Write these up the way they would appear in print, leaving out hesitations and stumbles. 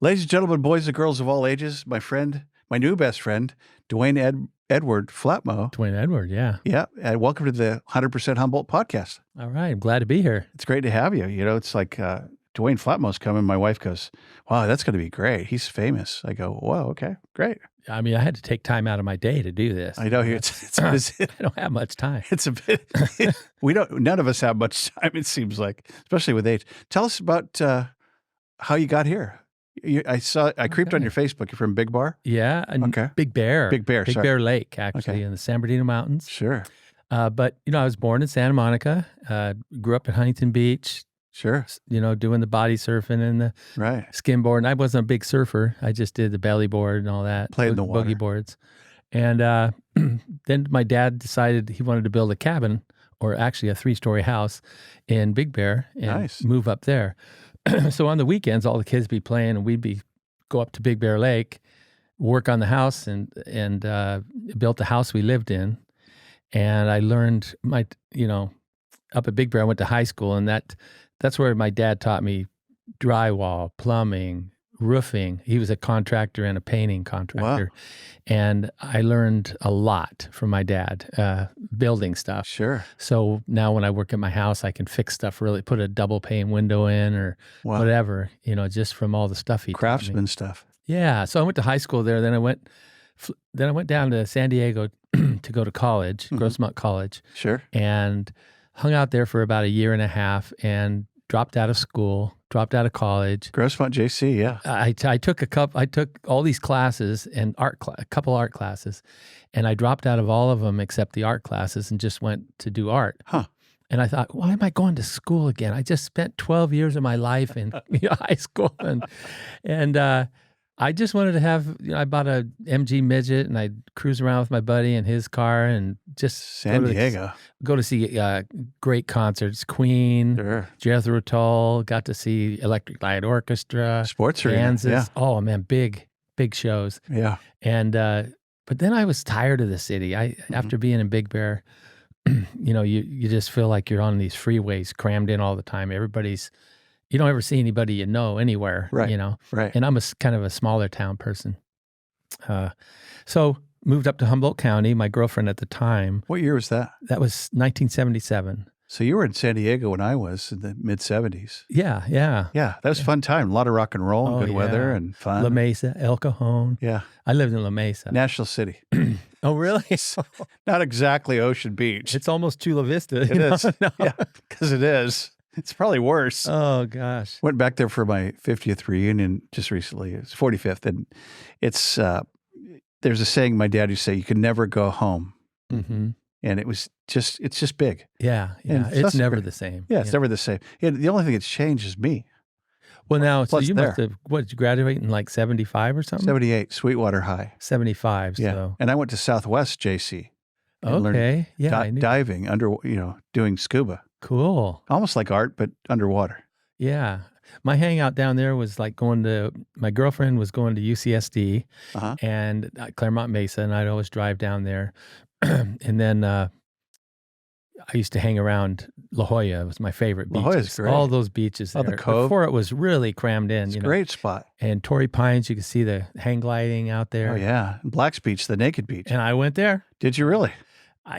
Ladies and gentlemen, boys and girls of all ages, my new best friend, Duane Edward Flatmo. Duane Edward, yeah. Yeah, and welcome to the 100% Humboldt podcast. All right, I'm glad to be here. It's great to have you. You know, it's like Duane Flatmo's coming. My wife goes, wow, that's going to be great. He's famous. I go, whoa, okay, great. I mean, I had to take time out of my day to do this. I know it's busy. I don't have much time. It's a bit, none of us have much time, it seems like, especially with age. Tell us about how you got here. I creeped on your Facebook. You're from Big Bar? Yeah. Okay. Big Bear. Big Bear Lake, actually, Okay. in the San Bernardino Mountains. Sure. But, I was born in Santa Monica, grew up in Huntington Beach, Sure. doing the body surfing and the Right. skimboard. And I wasn't a big surfer. I just did the belly board and all that. Played in the water. Boogie boards. And then my dad decided he wanted to build a cabin, or actually a 3-story house in Big Bear and Nice. move up there. So on the weekends, all the kids be playing, and we'd go up to Big Bear Lake, work on the house, and built the house we lived in. And I learned up at Big Bear, I went to high school, and that's where my dad taught me drywall, plumbing, roofing. He was a contractor and a painting contractor. Wow. And I learned a lot from my dad, building stuff. Sure. So now when I work at my house, I can fix stuff, really put a double pane window in or Wow. whatever, just from all the stuff he taught me. Craftsman stuff. Yeah. So I went to high school there. Then I went down to San Diego to go to college, Grossmont College, Sure. and hung out there for about a year and a half and dropped out of school, dropped out of college. Grossmont JC, yeah. I took all these classes and a couple art classes, and I dropped out of all of them except the art classes and just went to do art. Huh. And I thought, why am I going to school again? I just spent 12 years of my life in high school, and I just wanted to have. I bought a MG Midget, and I'd cruise around with my buddy in his car, and just San Diego. go to see great concerts. Queen, Sure. Jethro Tull. Got to see Electric Light Orchestra, Sports arena. Kansas. Yeah. Oh man, big shows. Yeah. And but then I was tired of the city. After being in Big Bear, you just feel like you're on these freeways crammed in all the time. You don't ever see anybody anywhere. Right. Right. And I'm kind of a smaller town person. So moved up to Humboldt County. My girlfriend at the time, What year was that? that was 1977. So you were in San Diego when I was in the mid-'70s. Yeah. Yeah, that was a fun time. A lot of rock and roll and Oh, good weather yeah. and fun. La Mesa, El Cajon. Yeah. I lived in La Mesa. National City. Oh, really? Not exactly Ocean Beach. It's almost Chula Vista. It is. No. Yeah, because it is. It's probably worse. Oh, gosh. Went back there for my 50th reunion just recently. It's 45th. And it's, there's a saying my dad used to say, you can never go home. Mm-hmm. And it's just big. Yeah. And It's never great. the same. Yeah, it's never the same. And the only thing that's changed is me. Well, now, so Plus you there. must have, did you graduate in like 75 or something? 78, Sweetwater High. 75, Yeah. so. And I went to Southwest JC. and learned Okay. Yeah, I knew. diving doing scuba. Cool. Almost like art, but underwater. Yeah. My hangout down there was like my girlfriend was going to UCSD Uh-huh. and Claremont Mesa, and I'd always drive down there. And then I used to hang around La Jolla. It was my favorite La beaches. Jolla's great. All those beaches Oh, there. the Cove. Before it was really crammed in. It's a great spot. And Torrey Pines, you could see the hang gliding out there. Oh, yeah. And Black's Beach, the naked beach. And I went there. Did you really?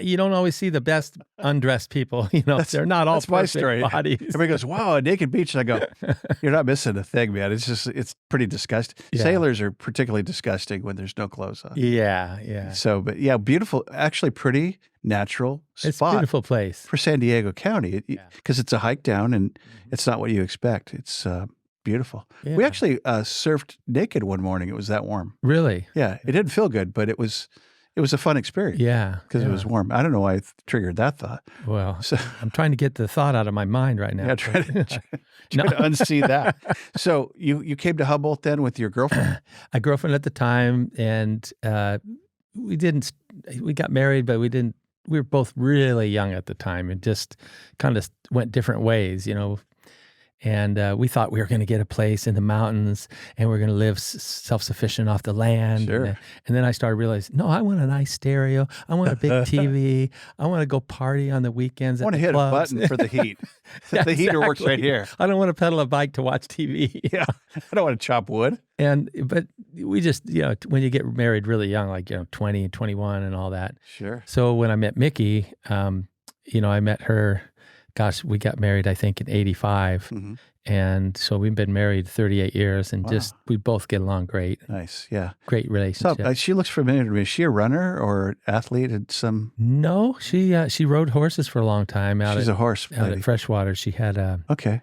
You don't always see the best undressed people. They're not all That's my perfect story. bodies. Everybody goes, wow, a naked beach. And I go, you're not missing a thing, man. It's pretty disgusting. Yeah. Sailors are particularly disgusting when there's no clothes on. Yeah. So, but yeah, beautiful, actually pretty natural It's a spot beautiful place. for San Diego County Yeah. because it's a hike down and it's not what you expect. It's beautiful. Yeah. We actually surfed naked one morning. It was that warm. Really? Yeah, it didn't feel good, but it was a fun experience. Yeah. Because it was warm. I don't know why I triggered that thought. Well, So I'm trying to get the thought out of my mind right now. yeah, try to No. unsee that. So you came to Humboldt then with your girlfriend? A girlfriend at the time, and we got married, but we were both really young at the time and just kind of went different ways, And we thought we were going to get a place in the mountains and we're going to live self-sufficient off the land. Sure. And then I started realizing, no, I want a nice stereo. I want a big TV. I want to go party on the weekends. I want to hit clubs. a button for the heat. Yeah, the heater works right here. I don't want to pedal a bike to watch TV. Yeah. I don't want to chop wood. But we just, when you get married really young, like, 20 and 21 and all that. Sure. So when I met Mickey, I met her, gosh, we got married, I think, in 85. Mm-hmm. And so we've been married 38 years and Wow. we both get along great. Nice. Yeah. Great relationship. So she looks familiar to me. Is she a runner or athlete at some? No, she rode horses for a long time She's a horse out lady. at Freshwater. She had Okay.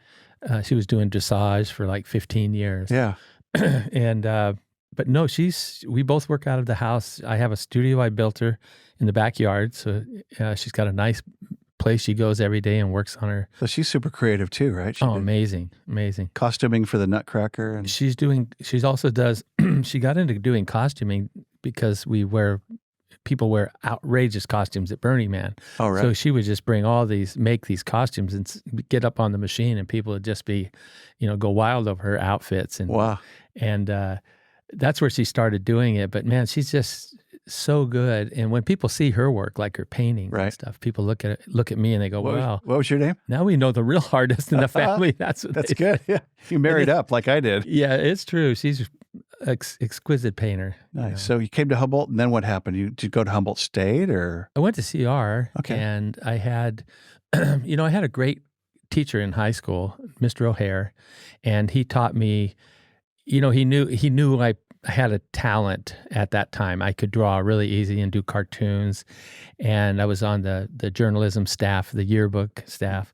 she was doing dressage for like 15 years. Yeah. And but no, we both work out of the house. I have a studio I built her in the backyard, so she's got a nice place she goes every day and works on her. So she's super creative too, right? She did Amazing. costuming for the Nutcracker, and She also does. She got into doing costuming because people wear outrageous costumes at Burning Man. oh right. So she would just make these costumes and get up on the machine, and people would just be, go wild over her outfits. And Wow. and that's where she started doing it. But man, she's just so good. And when people see her work, like her paintings Right. and stuff, people look at me and they go, "Wow, What was your name? now we know the real artist in the family." That's good. Yeah. You married up like I did. Yeah, it's true. She's exquisite painer. Nice. So you came to Humboldt, and then what happened? Did you go to Humboldt State, or? I went to CR, Okay. and I had, I had a great teacher in high school, Mr. O'Hare, and he taught me. He knew I had a talent at that time. I could draw really easy and do cartoons, and I was on the journalism staff, the yearbook staff.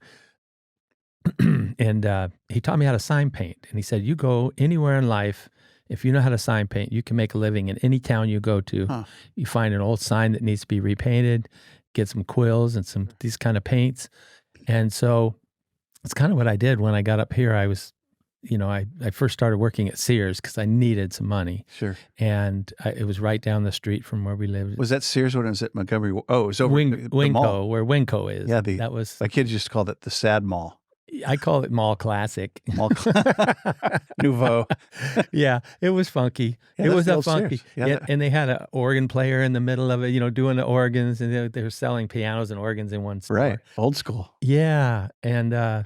And he taught me how to sign paint. And he said, you go anywhere in life, if you know how to sign paint, you can make a living in any town you go to. Huh. You find an old sign that needs to be repainted, get some quills and these kind of paints. And so it's kind of what I did when I got up here. I was, I first started working at Sears because I needed some money. Sure. And it was right down the street from where we lived. Was that Sears when it was at Montgomery? Oh, it was over the Winco, mall. where Winco is. Yeah, that was. My kids just called it the Sad Mall. I call it Mall Classic. Mall Nouveau. Yeah, it was funky. Yeah, it that's was the a old funky. Sears. Yeah, Yeah, and they had an organ player in the middle of it, doing the organs, and they were selling pianos and organs in one store. Right. Old school. Yeah, and I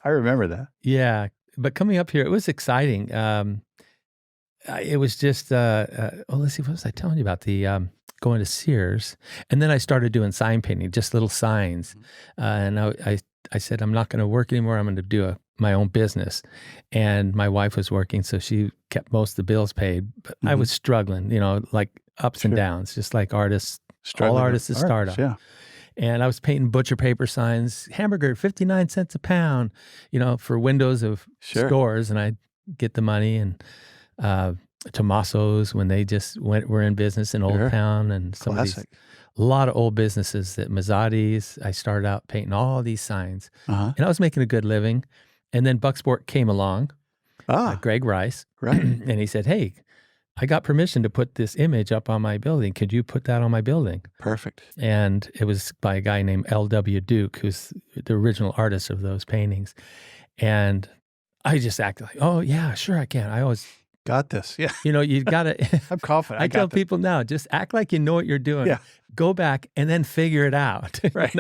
remember that. yeah, but coming up here, it was exciting. It was just, let's see, what was I telling you about? The going to Sears, and then I started doing sign painting, just little signs, and I said, I'm not going to work anymore. I'm going to do my own business. And my wife was working, so she kept most of the bills paid. But I was struggling, like ups and downs, just like artists, all artists that start up. Yeah. And I was painting butcher paper signs, hamburger, 59 cents a pound, for windows of stores. And I'd get the money, and Tomaso's when they just were in business in Old Town, and some of these, a lot of old businesses that Mazzotti's. I started out painting all these signs, and I was making a good living. And then Bucksport came along, Greg Rice, right? And he said, "Hey, I got permission to put this image up on my building. Could you put that on my building?" Perfect. And it was by a guy named L.W. Duke, who's the original artist of those paintings. And I just acted like, "Oh yeah, sure I can." I always got this. Yeah. You got to. I'm confident. I tell people now, just act like you know what you're doing. Yeah. Go back and then figure it out. Right.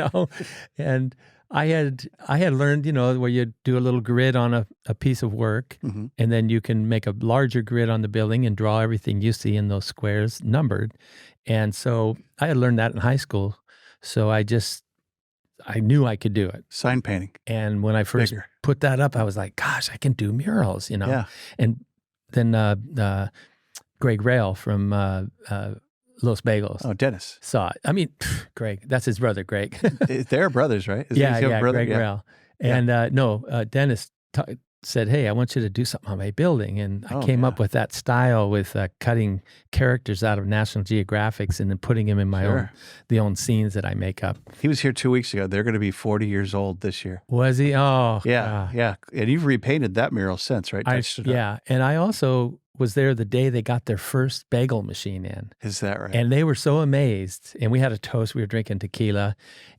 And I had learned, where you do a little grid on a piece of work, and then you can make a larger grid on the building and draw everything you see in those squares numbered. And so I had learned that in high school. So I knew I could do it. Sign painting. And when I first put that up, I was like, gosh, I can do murals, Yeah. And then Greg Rail from Los Bagels. Oh, Dennis. Saw it. I mean, Greg, that's his brother, Greg. They're brothers, right? Yeah, brother? Greg Rail. And Dennis said, "Hey, I want you to do something on my building." And I came up with that style with cutting characters out of National Geographics and then putting them in my own scenes that I make up. He was here 2 weeks ago. They're going to be 40 years old this year. Was he? Oh, yeah, yeah. And you've repainted that mural since, right? Yeah, and I also was there the day they got their first bagel machine in. Is that right? And they were so amazed. And we had a toast. We were drinking tequila,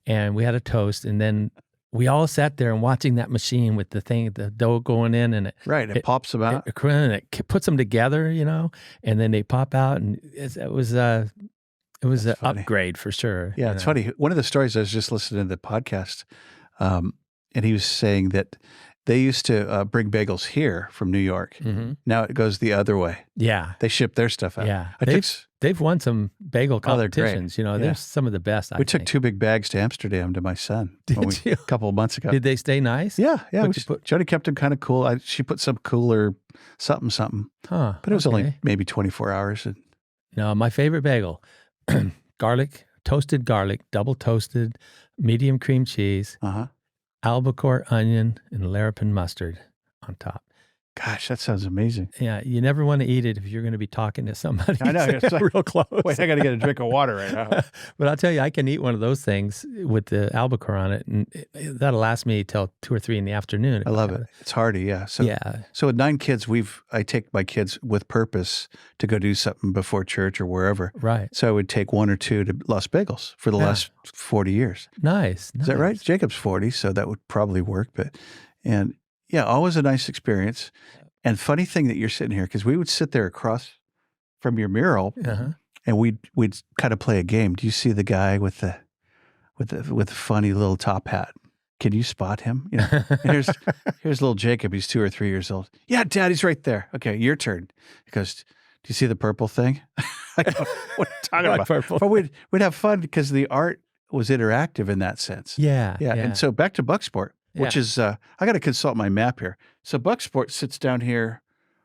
and we had a toast. And then we all sat there and watching that machine with the dough going in, and it pops them out. It puts them together, and then they pop out, and it was an upgrade for sure. Yeah, it's funny. One of the stories I was just listening to the podcast, and he was saying that they used to bring bagels here from New York. Mm-hmm. Now it goes the other way. Yeah, they ship their stuff out. Yeah, they've won some bagel competitions. They're some of the best. We took 2 big bags to Amsterdam to my son a couple of months ago. Did they stay nice? Yeah. Jody kept them kind of cool. She put some cooler something. Huh? But it was only maybe 24 hours. No, my favorite bagel, toasted garlic, double toasted, medium cream cheese, albacore onion, and Larapin mustard on top. Gosh, that sounds amazing. Yeah, you never want to eat it if you're going to be talking to somebody. I know, it's real close. Wait, I got to get a drink of water right now. But I'll tell you, I can eat one of those things with the albacore on it, and that'll last me till 2 or 3 in the afternoon. I love it. It's hearty, yeah. So with 9 kids, I take my kids with purpose to go do something before church or wherever. Right. So I would take 1 or 2 to Los Bagels for the last 40 years. Nice. Is that right? Jacob's 40, so that would probably work. And always a nice experience. And funny thing that you're sitting here, because we would sit there across from your mural, and we'd kind of play a game. Do you see the guy with the funny little top hat? Can you spot him? Here's little Jacob. He's 2 or 3 years old. Yeah, Dad, he's right there. Okay, your turn. He goes, do you see the purple thing? I go, what are you talking about? Purple. But we'd have fun because the art was interactive in that sense. Yeah. And so back to Bucksport, which is, I got to consult my map here. So Bucksport sits down here.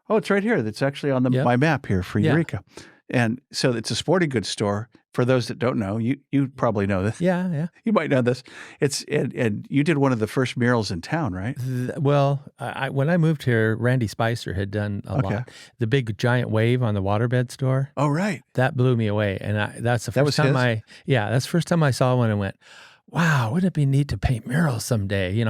Oh, it's right here. That's actually on my map here for Eureka. And so it's a sporting goods store. For those that don't know, you probably know this. Yeah. You might know this. It's and you did one of the first murals in town, right? Well, when I moved here, Randy Spicer had done a lot. The big giant wave on the waterbed store. Oh, right. That blew me away. And that's the first time that's the first time I saw one and went, wow, wouldn't it be neat to paint murals someday?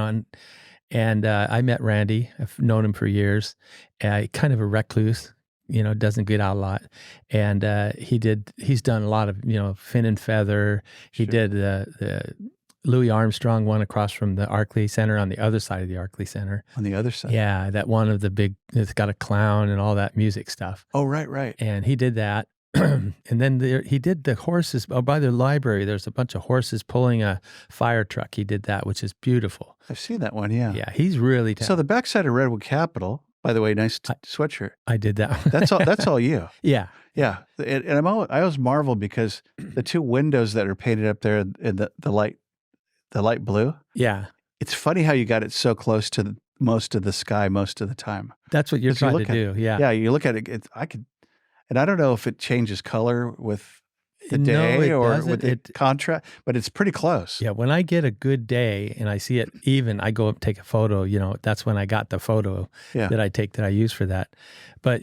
And I met Randy. I've known him for years. Kind of a recluse, doesn't get out a lot. And he's done a lot of, fin and feather. He did the Louis Armstrong one across from the Arkley Center on the other side of the Arkley Center. On the other side? Yeah, that one of the big, it's got a clown and all that music stuff. Oh, right. And he did that. And then he did the horses. Oh, by the library, there's a bunch of horses pulling a fire truck. He did that, which is beautiful. I've seen that one, yeah. Yeah, he's really talented. So the backside of Redwood Capitol, by the way, nice sweatshirt. I did that. That's all you. Yeah. And I always marvel because the 2 windows that are painted up there in the light blue. Yeah. It's funny how you got it so close to most of the sky most of the time. That's what you're trying to do. Yeah. Yeah, you look at it. And I don't know if it changes color with the day or with the contrast, but it's pretty close. Yeah, when I get a good day and I see it even, I go up take a photo. That's when I got the photo that I take that I use for that. But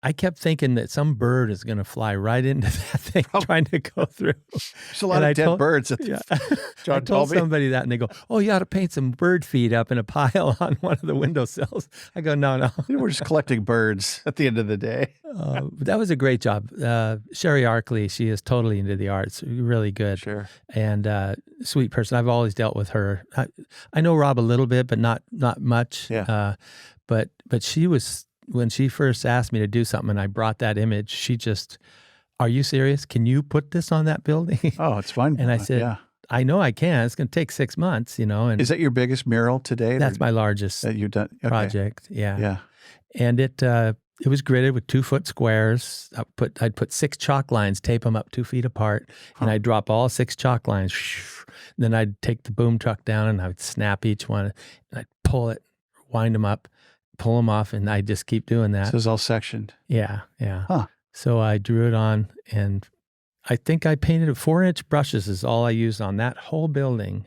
I kept thinking that some bird is going to fly right into that thing trying to go through. There's a lot of dead birds. I told somebody that, and they go, oh, you ought to paint some bird feed up in a pile on one of the windowsills. I go, no. We're just collecting birds at the end of the day. That was a great job. Sherry Arkley, she is totally into the arts, really good. Sure. And sweet person. I've always dealt with her. I know Rob a little bit, but not much. Yeah. But she was... When she first asked me to do something and I brought that image, she just, are you serious? Can you put this on that building? Oh, it's fun. And I said, I know I can. It's going to take 6 months, And is that your biggest mural to date? That's my largest that you've done project. Yeah. Yeah. And it was gridded with 2-foot squares. I'd put 6 chalk lines, tape them up 2 feet apart, and I'd drop all 6 chalk lines. Then I'd take the boom truck down and I would snap each one and I'd pull it, wind them up, pull them off, and I just keep doing that. So it's all sectioned. Yeah. Huh. So I drew it on, and I think I painted it 4-inch brushes is all I used on that whole building.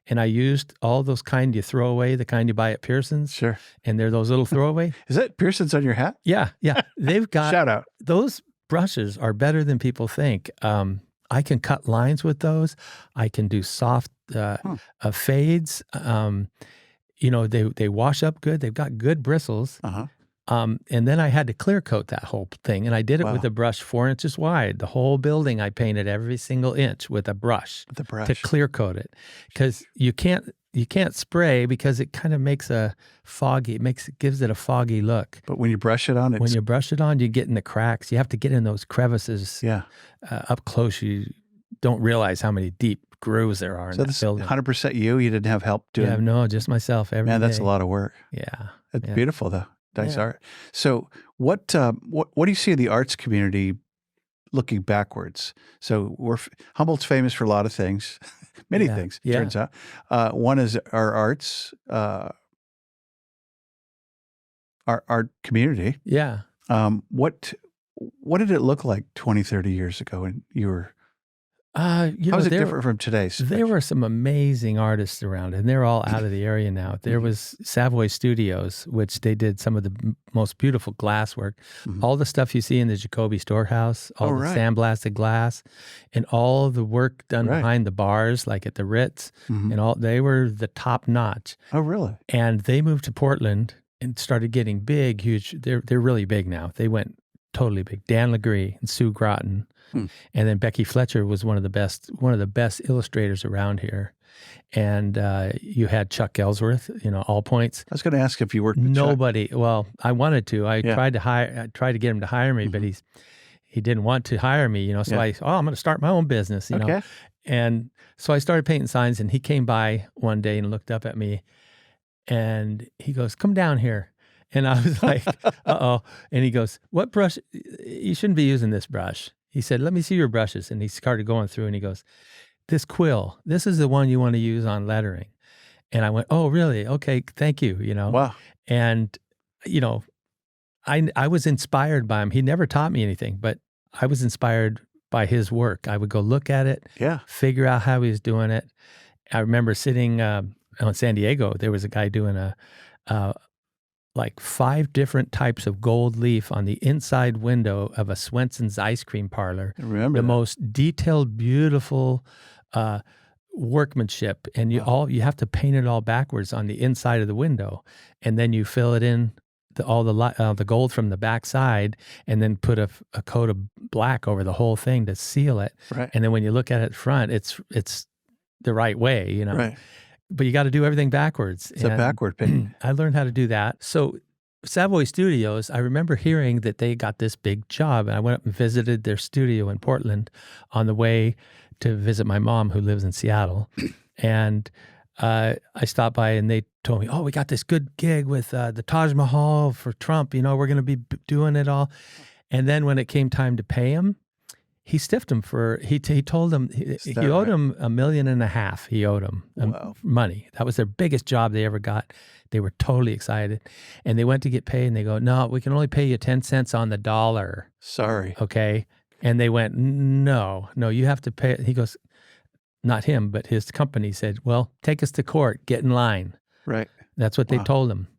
And I used all those kind you throw away, the kind you buy at Pearson's. Sure. And they're those little throwaway. Is that Pearson's on your hat? Yeah. They've got shout out. Those brushes are better than people think. I can cut lines with those. I can do soft fades. They wash up good. They've got good bristles. And then I had to clear coat that whole thing. And I did it with a brush 4 inches wide. The whole building, I painted every single inch with a brush, to clear coat it. Because you can't spray because it kind of makes gives it a foggy look. But when you brush it on, you get in the cracks. You have to get in those crevices. Up close, you don't realize how many deep grooves there are in that building. 100% you? You didn't have help doing it? No, just myself every day. Man, that's a lot of work. Yeah. It's beautiful, though. Nice art. So what do you see in the arts community looking backwards? So Humboldt's famous for a lot of things, many things, it turns out. One is our arts, our community. Yeah. What did it look like 20, 30 years ago when you were... How is it different from today's? There were some amazing artists around, and they're all out of the area now. There was Savoy Studios, which they did some of the most beautiful glass work. All the stuff you see in the Jacoby Storehouse, all the sandblasted glass, and all the work done behind the bars, like at the Ritz, and they were the top notch. Oh, really? And they moved to Portland and started getting big, huge. They're really big now. They went totally big. Dan Legree and Sue Groton. And then Becky Fletcher was one of the best illustrators around here. And you had Chuck Ellsworth, All Points. I was going to ask if you worked with Chuck. Well, I wanted to. I tried to get him to hire me, but he didn't want to hire me, so I'm going to start my own business, know. And so I started painting signs, and he came by one day and looked up at me, and he goes, "Come down here." And I was like, "Uh-oh." And he goes, "What brush? You shouldn't be using this brush." He said, "Let me see your brushes." And he started going through, and he goes, "This quill, this is the one you want to use on lettering." And I went, "Oh, really? Okay, thank you." Wow. And, I was inspired by him. He never taught me anything, but I was inspired by his work. I would go look at it, figure out how he was doing it. I remember sitting on San Diego. There was a guy doing like 5 different types of gold leaf on the inside window of a Swenson's ice cream parlor. I remember the most detailed, beautiful workmanship, and you have to paint it all backwards on the inside of the window, and then you fill it in the gold from the backside, and then put a coat of black over the whole thing to seal it. Right. And then when you look at it front, it's the right way, Right. But you got to do everything backwards. It's a backward painting. I learned how to do that. So Savoy Studios, I remember hearing that they got this big job, and I went up and visited their studio in Portland on the way to visit my mom, who lives in Seattle. And I stopped by, and they told me, "Oh, we got this good gig with the Taj Mahal for Trump. We're going to be doing it all." And then when it came time to pay him, he stiffed him he told him he owed him $1.5 million. He owed him money. That was their biggest job they ever got. They were totally excited. And they went to get paid, and they go, "No, we can only pay you 10 cents on the dollar." Sorry. Okay. And they went, no, you have to pay. He goes, not him, but his company said, "Well, take us to court, get in line." Right. That's what they told him.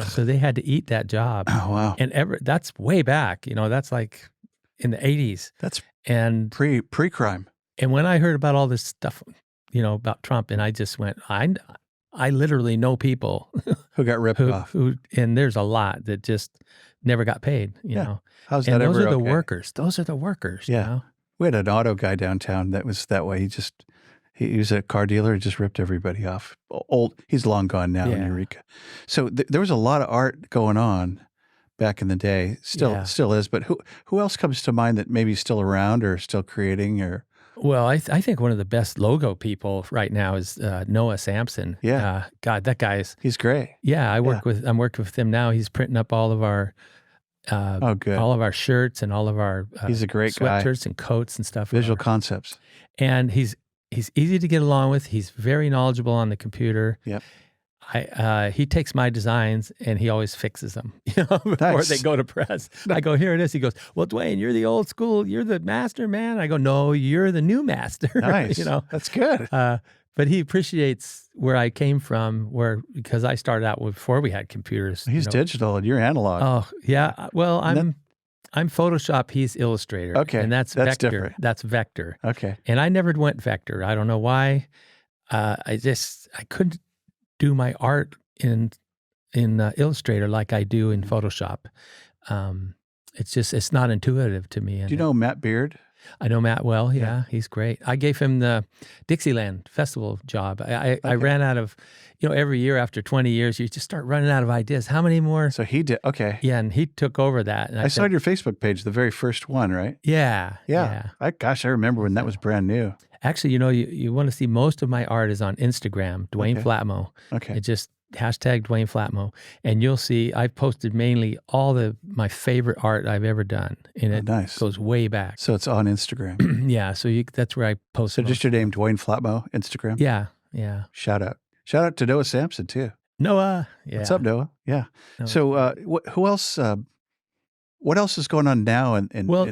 So they had to eat that job. Oh, wow. And that's way back, that's like in the 80s. That's and pre-crime. And when I heard about all this stuff, about Trump, and I just went, I literally know people who got ripped off. And there's a lot that just never got paid, know. How's that ever those are the okay? workers. Those are the workers. Yeah. We had an auto guy downtown that was that way. He was a car dealer and just ripped everybody off. He's long gone now in Eureka. So there was a lot of art going on back in the day. Still is. But who else comes to mind that maybe is still around or still creating or? Well, I think one of the best logo people right now is Noah Sampson. Yeah. God, that guy's... He's great. Yeah, I'm working with him now. He's printing up all of our... good. All of our shirts and all of our he's a great sweatshirts and coats and stuff. Visual concepts. And he's easy to get along with. He's very knowledgeable on the computer. Yep. He takes my designs and he always fixes them, before they go to press. I go, "Here it is." He goes, "Well, Duane, you're the old school. You're the master, man." I go, "No, you're the new master." Nice. That's good. But he appreciates where I came from, because I started out before we had computers. He's digital and you're analog. Oh yeah. Well, I'm Photoshop. He's Illustrator. Okay, and that's vector. Different. That's vector. Okay. And I never went vector. I don't know why. I couldn't do my art in in Illustrator like I do in Photoshop. It's not intuitive to me. Do you know Matt Beard? I know Matt well. Yeah, he's great. I gave him the Dixieland Festival job. I ran out of, every year after 20 years, you just start running out of ideas. How many more? So he did. Okay. Yeah, and he took over that. And I saw on your Facebook page, the very first one, right? Yeah. I remember when that was brand new. Actually, you want to see most of my art is on Instagram, Duane Flatmo. Okay. It just #Duane Flatmo. And you'll see I've posted mainly all my favorite art I've ever done. And it goes way back. So it's on Instagram. Yeah. So that's where I post. So just your name, Duane Flatmo, Instagram? Yeah. Yeah. Shout out to Noah Sampson too. Noah. Yeah. What's up, Noah? Yeah. Noah. So who else? What else is going on now?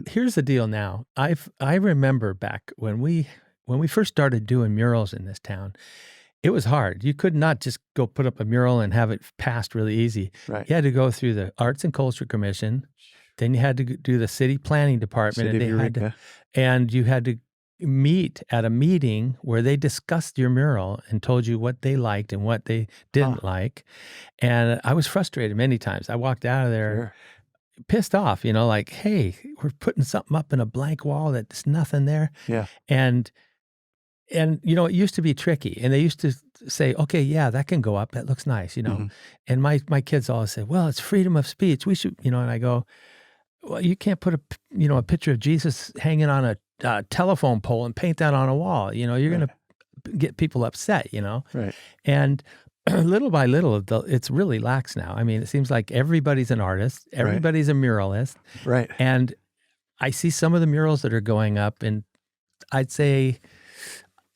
Here's the deal now. I remember back when we first started doing murals in this town, it was hard. You could not just go put up a mural and have it passed really easy. Right. You had to go through the Arts and Culture Commission. Then you had to do the city planning department. And you had to meet at a meeting where they discussed your mural and told you what they liked and what they didn't like. And I was frustrated many times. I walked out of there pissed off, like, hey, we're putting something up in a blank wall that's nothing there. Yeah. And it used to be tricky. And they used to say, okay, yeah, that can go up. That looks nice, Mm-hmm. And my kids always say, well, it's freedom of speech. We should, and I go, well, you can't put a picture of Jesus hanging on a telephone pole and paint that on a wall. You're going to get people upset, Right. And little by little, it's really lax now. I mean, it seems like everybody's an artist. Everybody's a muralist. Right. And I see some of the murals that are going up, and I'd say,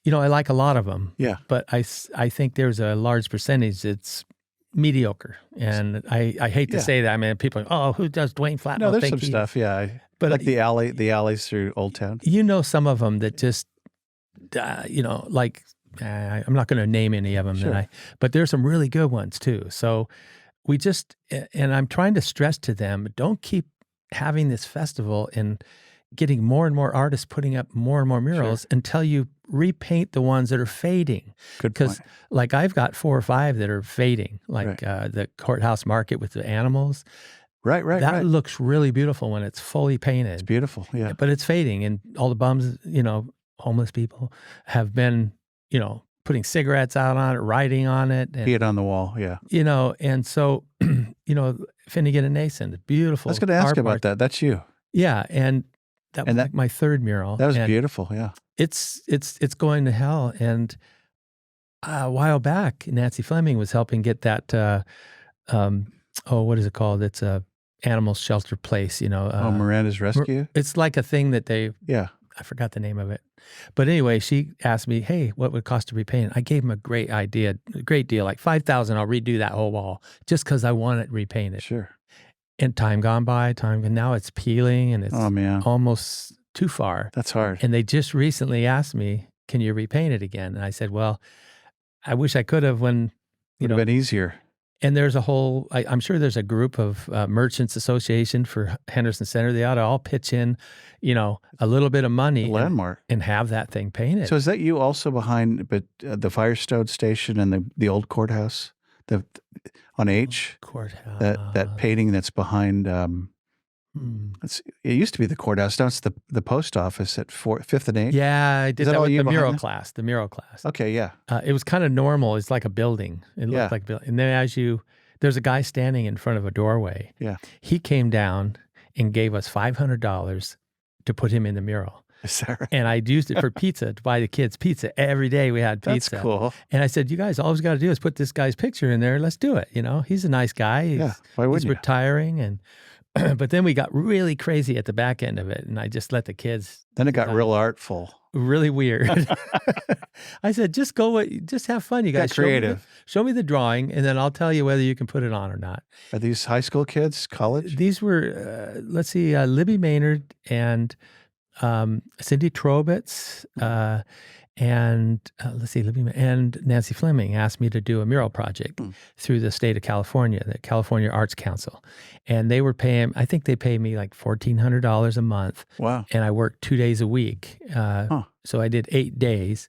I like a lot of them. Yeah. But I think there's a large percentage that's mediocre. And I hate to say that. I mean, people are, oh, who does Duane Flatmo? No, there's some stuff, yeah. But like the alleys through Old Town. Some of them that just, like, I'm not going to name any of them, sure. But there's some really good ones too. So and I'm trying to stress to them, don't keep having this festival and getting more and more artists putting up more and more murals until you repaint the ones that are fading. Good point. Because like I've got 4 or 5 that are fading, like the courthouse market with the animals. Right. That looks really beautiful when it's fully painted. It's beautiful, yeah. But it's fading, and all the bums, homeless people have been, putting cigarettes out on it, writing on it. And, it on the wall, yeah. And so, Finnegan and Nason, beautiful. I was going to ask about that. That's you. Yeah, and that was like my 3rd mural. That was beautiful, yeah. It's going to hell. And a while back, Nancy Fleming was helping get that, what is it called? It's a animal shelter place, Miranda's Rescue? It's like a thing that yeah. I forgot the name of it. But anyway, she asked me, hey, what would it cost to repaint? I gave him a great idea, a great deal, like $5,000, I'll redo that whole wall just because I want it repainted. Sure. And time gone by, and now it's peeling and it's almost too far. That's hard. And they just recently asked me, can you repaint it again? And I said, well, I wish I could have when, Would have been easier. And there's a whole, I'm sure there's a group of Merchants Association for Henderson Center. They ought to all pitch in, a little bit of money. Landmark. And have that thing painted. So is that you also behind the Firestone Station and the old courthouse on H? Courthouse. That painting that's behind, it used to be the courthouse. Now it's the post office at 5th and 8th. Yeah, I did that with the mural class. The mural class. Okay, yeah. It was kind of normal. It's like a building. It looked like a building. And then there's a guy standing in front of a doorway. Yeah. He came down and gave us $500 to put him in the mural. Is that right? And I used it for pizza, to buy the kids pizza. Every day we had pizza. That's cool. And I said, you guys, all we got to do is put this guy's picture in there. Let's do it. He's a nice guy. Why wouldn't he's retiring. And but then we got really crazy at the back end of it. And I just let the kids. Then it got real artful. Really weird. I said, just have fun, you guys. Got creative. Show me the drawing, and then I'll tell you whether you can put it on or not. Are these high school kids, college? These were, let's see, Libby Maynard and Cindy Trobitz, and let's see, Libby and Nancy Fleming asked me to do a mural project through the state of California, the California Arts Council. And they were paying, I think they paid me like $1,400 a month. Wow. And I worked 2 days a week. So I did 8 days,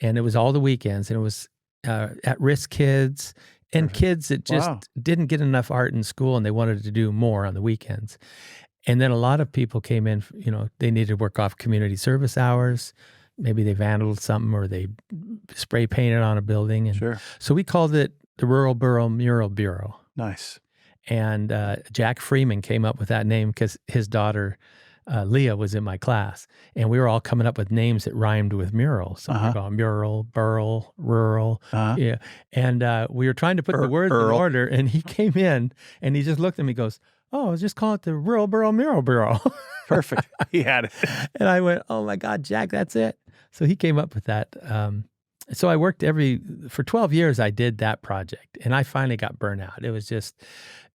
and it was all the weekends, and it was at-risk kids and kids that just didn't get enough art in school and they wanted to do more on the weekends. And then a lot of people came in, they needed to work off community service hours. Maybe they vandalized something or they spray painted on a building. And so we called it the Rural Burl Mural Bureau. Nice. And Jack Freeman came up with that name because his daughter, Leah, was in my class. And we were all coming up with names that rhymed with mural. So we call Mural, Burl, Rural. Yeah. And we were trying to put the words in order. And he came in and he just looked at me and goes, "Oh, just call it the Rural Burl Mural Bureau." Perfect. He had it. And I went, "Oh my God, Jack, that's it." So he came up with that. So I worked for 12 years, I did that project. And I finally got burnt out. It was just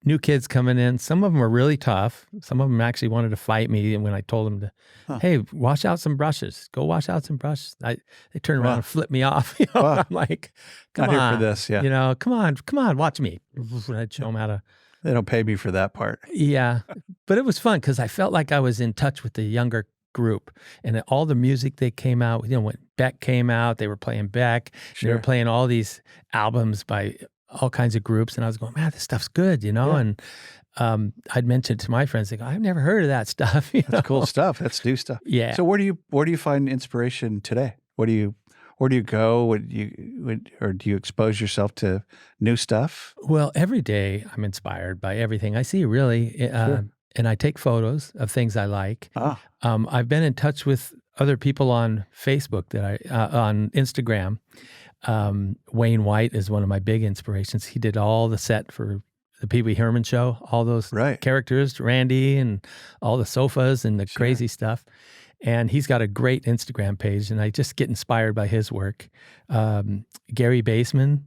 new kids coming in. Some of them were really tough. Some of them actually wanted to fight me. And when I told them to, "Hey, wash out some brushes. Go wash out some brushes." They turned around and flipped me off. I'm like, "Come on. Not here for this, yeah. Come on, watch me." And I'd show them how to. They don't pay me for that part. Yeah. But it was fun because I felt like I was in touch with the younger group and all the music they came out with. When Beck came out, they were playing Beck. They were playing all these albums by all kinds of groups. And I was going, "Man, this stuff's good, And I'd mentioned to my friends, they go, "I've never heard of that stuff." That's cool stuff. That's new stuff. Yeah. So where do you find inspiration today? Where do you go? Or do you expose yourself to new stuff? Well, every day I'm inspired by everything I see, really. And I take photos of things I like. I've been in touch with other people on Facebook on Instagram. Wayne White is one of my big inspirations. He did all the set for the Pee Wee Herman show, all those characters, Randy and all the sofas and the crazy stuff. And he's got a great Instagram page, and I just get inspired by his work. Gary Baseman's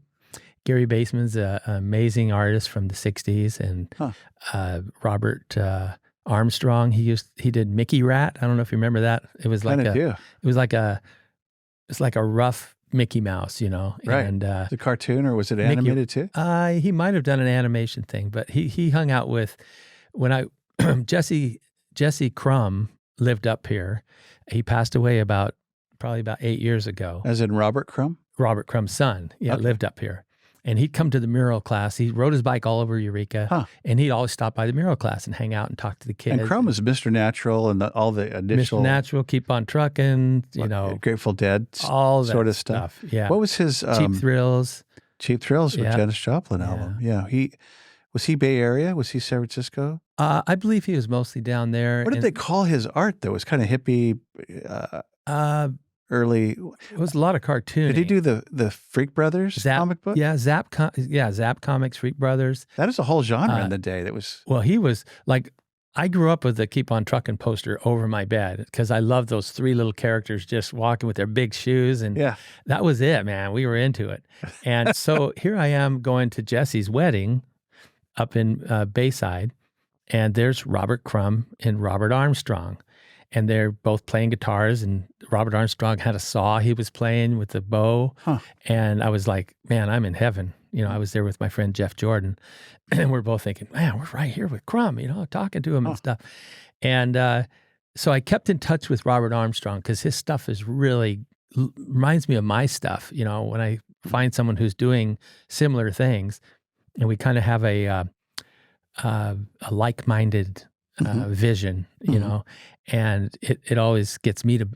an amazing artist from the 60s, and Robert Armstrong, he did Mickey Rat. I don't know if you remember that. It was like it's like a rough Mickey Mouse, Right. And the cartoon, or was it animated too? He might have done an animation thing, but he hung out with Jesse Crumb lived up here. He passed away probably about 8 years ago. As in Robert Crumb? Robert Crumb's son, lived up here. And he'd come to the mural class. He rode his bike all over Eureka, and he'd always stop by the mural class and hang out and talk to the kids. And Crumb was Mr. Natural and all the initial... Mr. Natural, Keep on Trucking, Grateful Dead, all that sort of stuff. Yeah. What was his... Cheap Thrills. Cheap Thrills with Janis Joplin album. Yeah. Was he Bay Area? Was he San Francisco? I believe he was mostly down there. What did they call his art, though? It was kind of hippie... early. It was a lot of cartooning. Did he do the Freak Brothers comic book? Yeah, Zap Comics, Freak Brothers. That is a whole genre in the day. That was... Well, he was like, I grew up with the Keep on Truckin' poster over my bed because I loved those three little characters just walking with their big shoes. And that was it, man. We were into it. And so here I am going to Jesse's wedding up in Bayside, and there's Robert Crumb and Robert Armstrong. And they're both playing guitars, and Robert Armstrong had a saw he was playing with a bow. And I was like, man, I'm in heaven. I was there with my friend Jeff Jordan, and we're both thinking, man, we're right here with Crumb, talking to him and stuff. And so I kept in touch with Robert Armstrong because his stuff is really reminds me of my stuff. When I find someone who's doing similar things, and we kind of have a like-minded vision, and it always gets me to,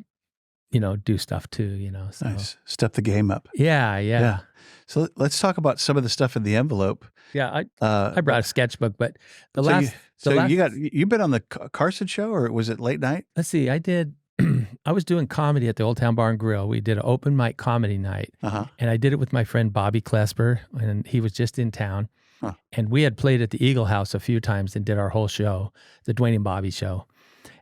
do stuff too, So. Nice. Step the game up. Yeah. So let's talk about some of the stuff in the envelope. Yeah, I brought a sketchbook, but you've been on the Carson show, or was it late night? Let's see, I was doing comedy at the Old Town Bar and Grill. We did an open mic comedy night, and I did it with my friend Bobby Klesper, and he was just in town. And we had played at the Eagle House a few times and did our whole show, the Duane and Bobby show.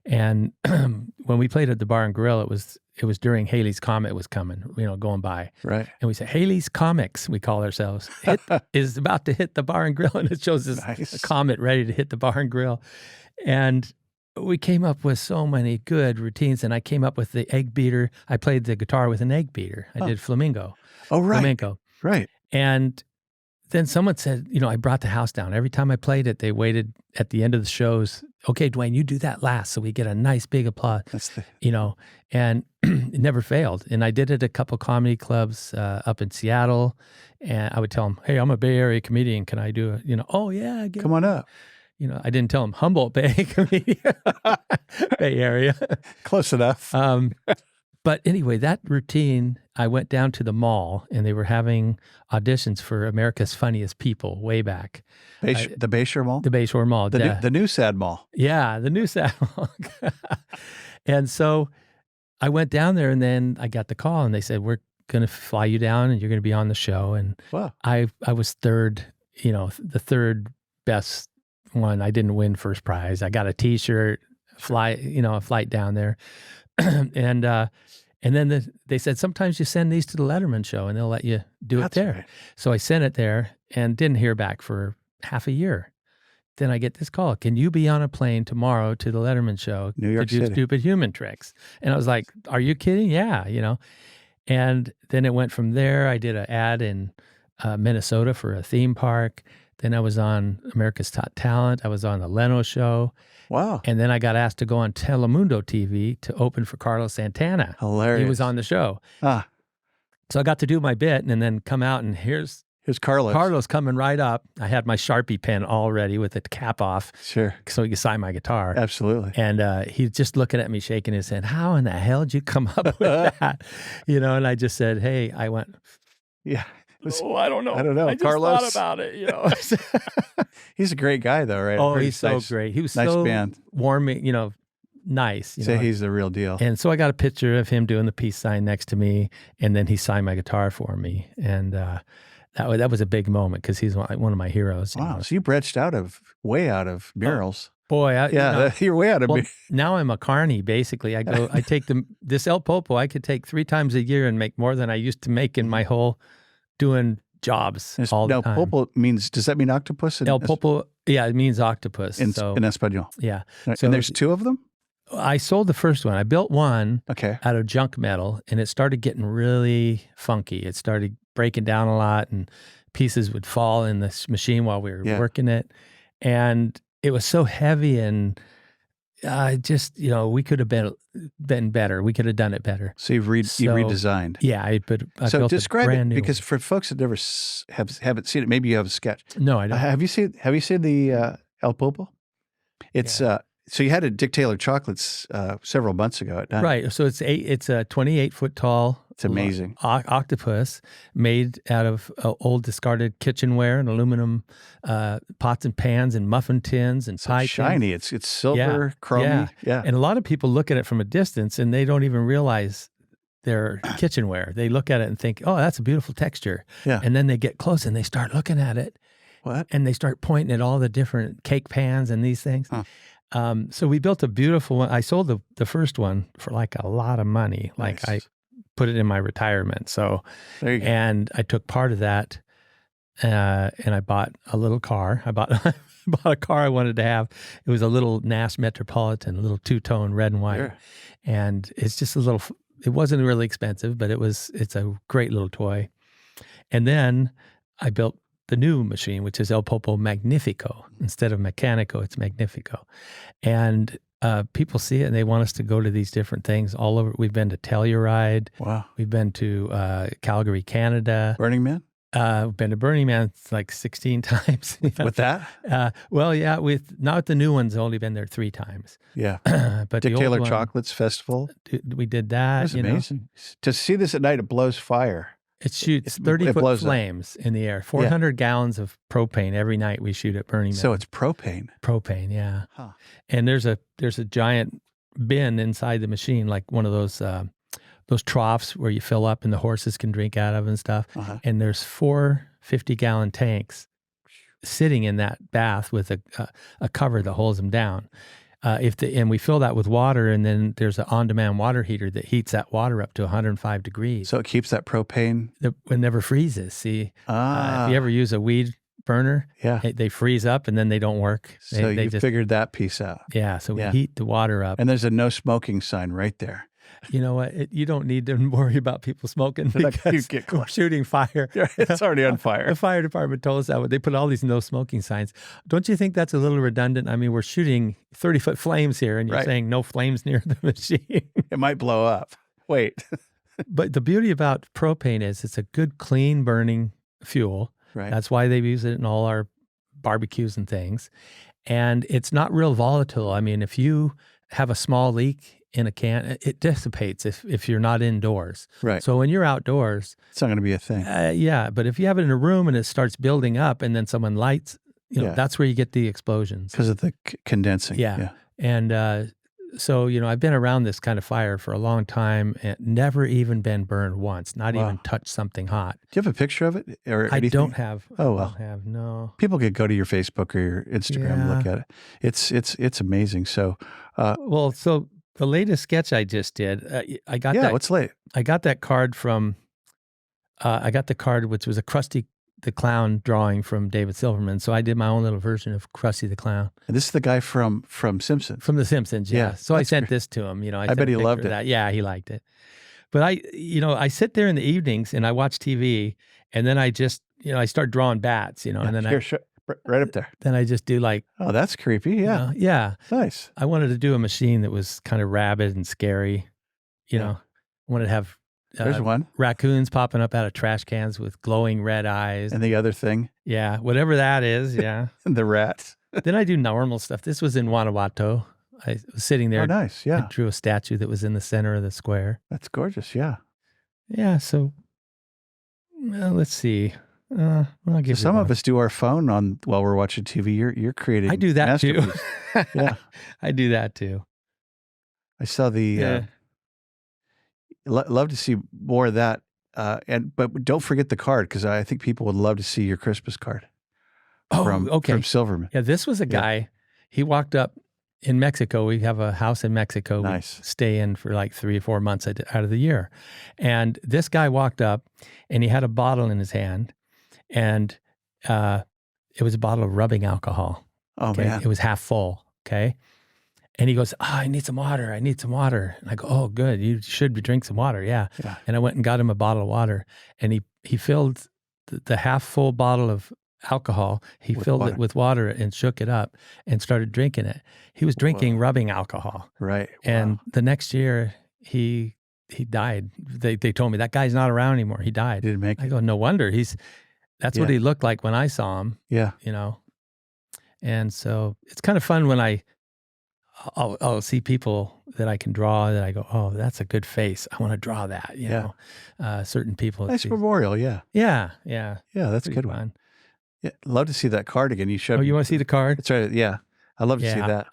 And when we played at the Bar and Grill, it was during Haley's Comet was coming, going by. Right. And we said, Haley's Comics, we call ourselves, is about to hit the Bar and Grill. And it shows this a comet ready to hit the Bar and Grill. And we came up with so many good routines. And I came up with the egg beater. I played the guitar with an egg beater. I did flamenco. Oh, right. Flamenco. Right. And then someone said, I brought the house down. Every time I played it, they waited at the end of the shows. Okay, Duane, you do that last, so we get a nice big applause. And it never failed. And I did it at a couple comedy clubs up in Seattle, and I would tell them, "Hey, I'm a Bay Area comedian. Can I do it?" Oh yeah, come on up. I didn't tell them Humboldt Bay comedian, Bay Area, close enough. But anyway, that routine, I went down to the mall, and they were having auditions for America's Funniest People way back. The Bayshore Mall? The Bayshore Mall. The new Sad Mall. Yeah, the new Sad Mall. And so I went down there, and then I got the call, and they said, we're going to fly you down, and you're going to be on the show. And wow. I was third, the third best one. I didn't win first prize. I got a T-shirt, a flight down there. And then they said, sometimes you send these to the Letterman show and they'll let you do it there. Right. So I sent it there and didn't hear back for half a year. Then I get this call. Can you be on a plane tomorrow to the Letterman show New York to do City. Stupid Human Tricks? And I was like, are you kidding? Yeah, And then it went from there. I did an ad in Minnesota for a theme park. Then I was on America's Top Talent. I was on the Leno show. Wow. And then I got asked to go on Telemundo TV to open for Carlos Santana. Hilarious. He was on the show. So I got to do my bit and then come out, and here's Carlos. Carlos coming right up. I had my Sharpie pen all ready with the cap off. Sure. So he could sign my guitar. Absolutely. And he's just looking at me, shaking his head. How in the hell did you come up with that? And I just said, hey, I went. Yeah. I don't know. I just Carlos. Thought about it, He's a great guy, though, right? Oh, he's so great. He was nice so band. warming, nice. He's the real deal. And so I got a picture of him doing the peace sign next to me, and then he signed my guitar for me. And that was a big moment because he's one of my heroes. Wow. So you branched way out of murals. Boy, you're way out of me. Now I'm a carny, basically. I take this El Pulpo, I could take 3 times a year and make more than I used to make in my whole doing jobs all the time. Now, Pulpo does that mean octopus? El Pulpo, yeah, it means octopus. In Espanol. Yeah. So, and there's 2 of them? I sold the first one. I built one out of junk metal, and it started getting really funky. It started breaking down a lot, and pieces would fall in this machine while we were working it. And it was so heavy, and we could have been better. We could have done it better. So you redesigned. Yeah, I built describe a brand it, new because for folks that never haven't seen it, maybe you have a sketch. No, I don't. Have you seen the El Pulpo? It's so you had a Dick Taylor chocolates several months ago at night. Right. So it's a 28-foot tall. It's amazing. Octopus made out of old discarded kitchenware and aluminum pots and pans and muffin tins and pie shiny. tins. It's silver, chromy. Yeah. And a lot of people look at it from a distance and they don't even realize they're kitchenware. They look at it and think, oh, that's a beautiful texture. Yeah. And then they get close and they start looking at it. What? And they start pointing at all the different cake pans and these things. Huh. So we built a beautiful one. I sold the first one for like a lot of money. Nice. Like I put it in my retirement. So, there you go. And I took part of that and I bought a little car. I bought a car I wanted to have. It was a little Nash Metropolitan, a little 2-tone red and white. Sure. And it's just it wasn't really expensive, but it's a great little toy. And then I built the new machine, which is El Pulpo Magnifico. Instead of Mechanico, it's Magnifico. And people see it and they want us to go to these different things all over. We've been to Telluride. Wow. We've been to Calgary, Canada. Burning Man? We've been to Burning Man like 16 times. With that? Well, yeah, not the new ones, only been there 3 times. Yeah. But Dick the Taylor old one, Chocolates Festival. We did that. That's amazing. To see this at night, it blows fire. It shoots 30-foot flames in the air. 400 gallons of propane every night we shoot at Burning Man. So it's propane. Propane, yeah. Huh. And there's a giant bin inside the machine, like one of those troughs where you fill up and the horses can drink out of and stuff. Uh-huh. And there's 4 50-gallon tanks sitting in that bath with a cover that holds them down. And we fill that with water, and then there's an on-demand water heater that heats that water up to 105 degrees. So it keeps that propane. It never freezes. See, if you ever use a weed burner, they freeze up and then they don't work. So you figured that piece out. Yeah. So we heat the water up. And there's a no smoking sign right there. You know what? You don't need to worry about people smoking They're not gonna because get we're close. shooting fire. It's already on fire. The fire department told us that. They put all these no smoking signs. Don't you think that's a little redundant? I mean, we're shooting 30-foot flames here, and you're Right. saying no flames near the machine. It might blow up. Wait. But the beauty about propane is it's a good, clean burning fuel. Right. That's why they use it in all our barbecues and things. And it's not real volatile. I mean, if you have a small leak in a can, it dissipates if you're not indoors. Right. So when you're outdoors, It's not going to be a thing. yeah. But if you have it in a room and it starts building up, and then someone lights, Yeah. that's where you get the explosions. Because of the condensing. Yeah. And so, I've been around this kind of fire for a long time and never even been burned once, not even touched something hot. Do you have a picture of it or I anything? don't have. Oh, well. I don't have, no. People could go to your Facebook or your Instagram and look at it. It's amazing. So, Well, so the latest sketch I just did, I got that. what's late? I got that card from. I got the card, which was a Krusty the Clown drawing from David Silverman. So I did my own little version of Krusty the Clown. And this is the guy from Simpsons. From The Simpsons, yeah. Yeah, So I that's sent great. this to him. I bet sent a he picture loved of it. that. Yeah, he liked it. But I sit there in the evenings and I watch TV, and then I just, I start drawing bats, and then right up there. then I just do like, Oh, that's creepy. Yeah. yeah. Nice. I wanted to do a machine that was kind of rabid and scary. I wanted to have There's one. raccoons popping up out of trash cans with glowing red eyes. And the other thing, Yeah, whatever that is. Yeah. the rats. Then I do normal stuff. This was in Guanajuato. I was sitting there. Oh, nice. Yeah. I drew a statue that was in the center of the square. That's gorgeous. Yeah. Yeah. So, let's see. I'll give you Some one. of us do our phone on while we're watching TV. You're creating. I do that too. masterpiece. Yeah. I do that too. I saw the. Love to see more of that. But don't forget the card, because I think people would love to see your Christmas card. From Silverman. Yeah, this was a guy. He walked up in Mexico. We have a house in Mexico. Nice. We stay in for like 3 or 4 months out of the year. And this guy walked up and he had a bottle in his hand, and it was a bottle of rubbing alcohol. Oh, Okay? man. It was half full. Okay. And he goes, I need some water. I need some water. And I go, oh, good. You should drink some water. Yeah. Yeah. And I went and got him a bottle of water, and he filled the half full bottle of alcohol. He filled it with water and shook it up and started drinking it. He was drinking rubbing alcohol. Right. And the next year he died. They told me that guy's not around anymore. He died. Didn't make I it. go, no wonder. That's what he looked like when I saw him. Yeah. And so it's kind of fun when I'll see people that I can draw that I go, oh, that's a good face. I want to draw that. You know, certain people. Nice memorial. Yeah. Yeah. Yeah. That's a Pretty good one. fun. Yeah. Love to see that card again. You showed Oh, me. you want to see the card? That's right. Yeah. I'd love to see that.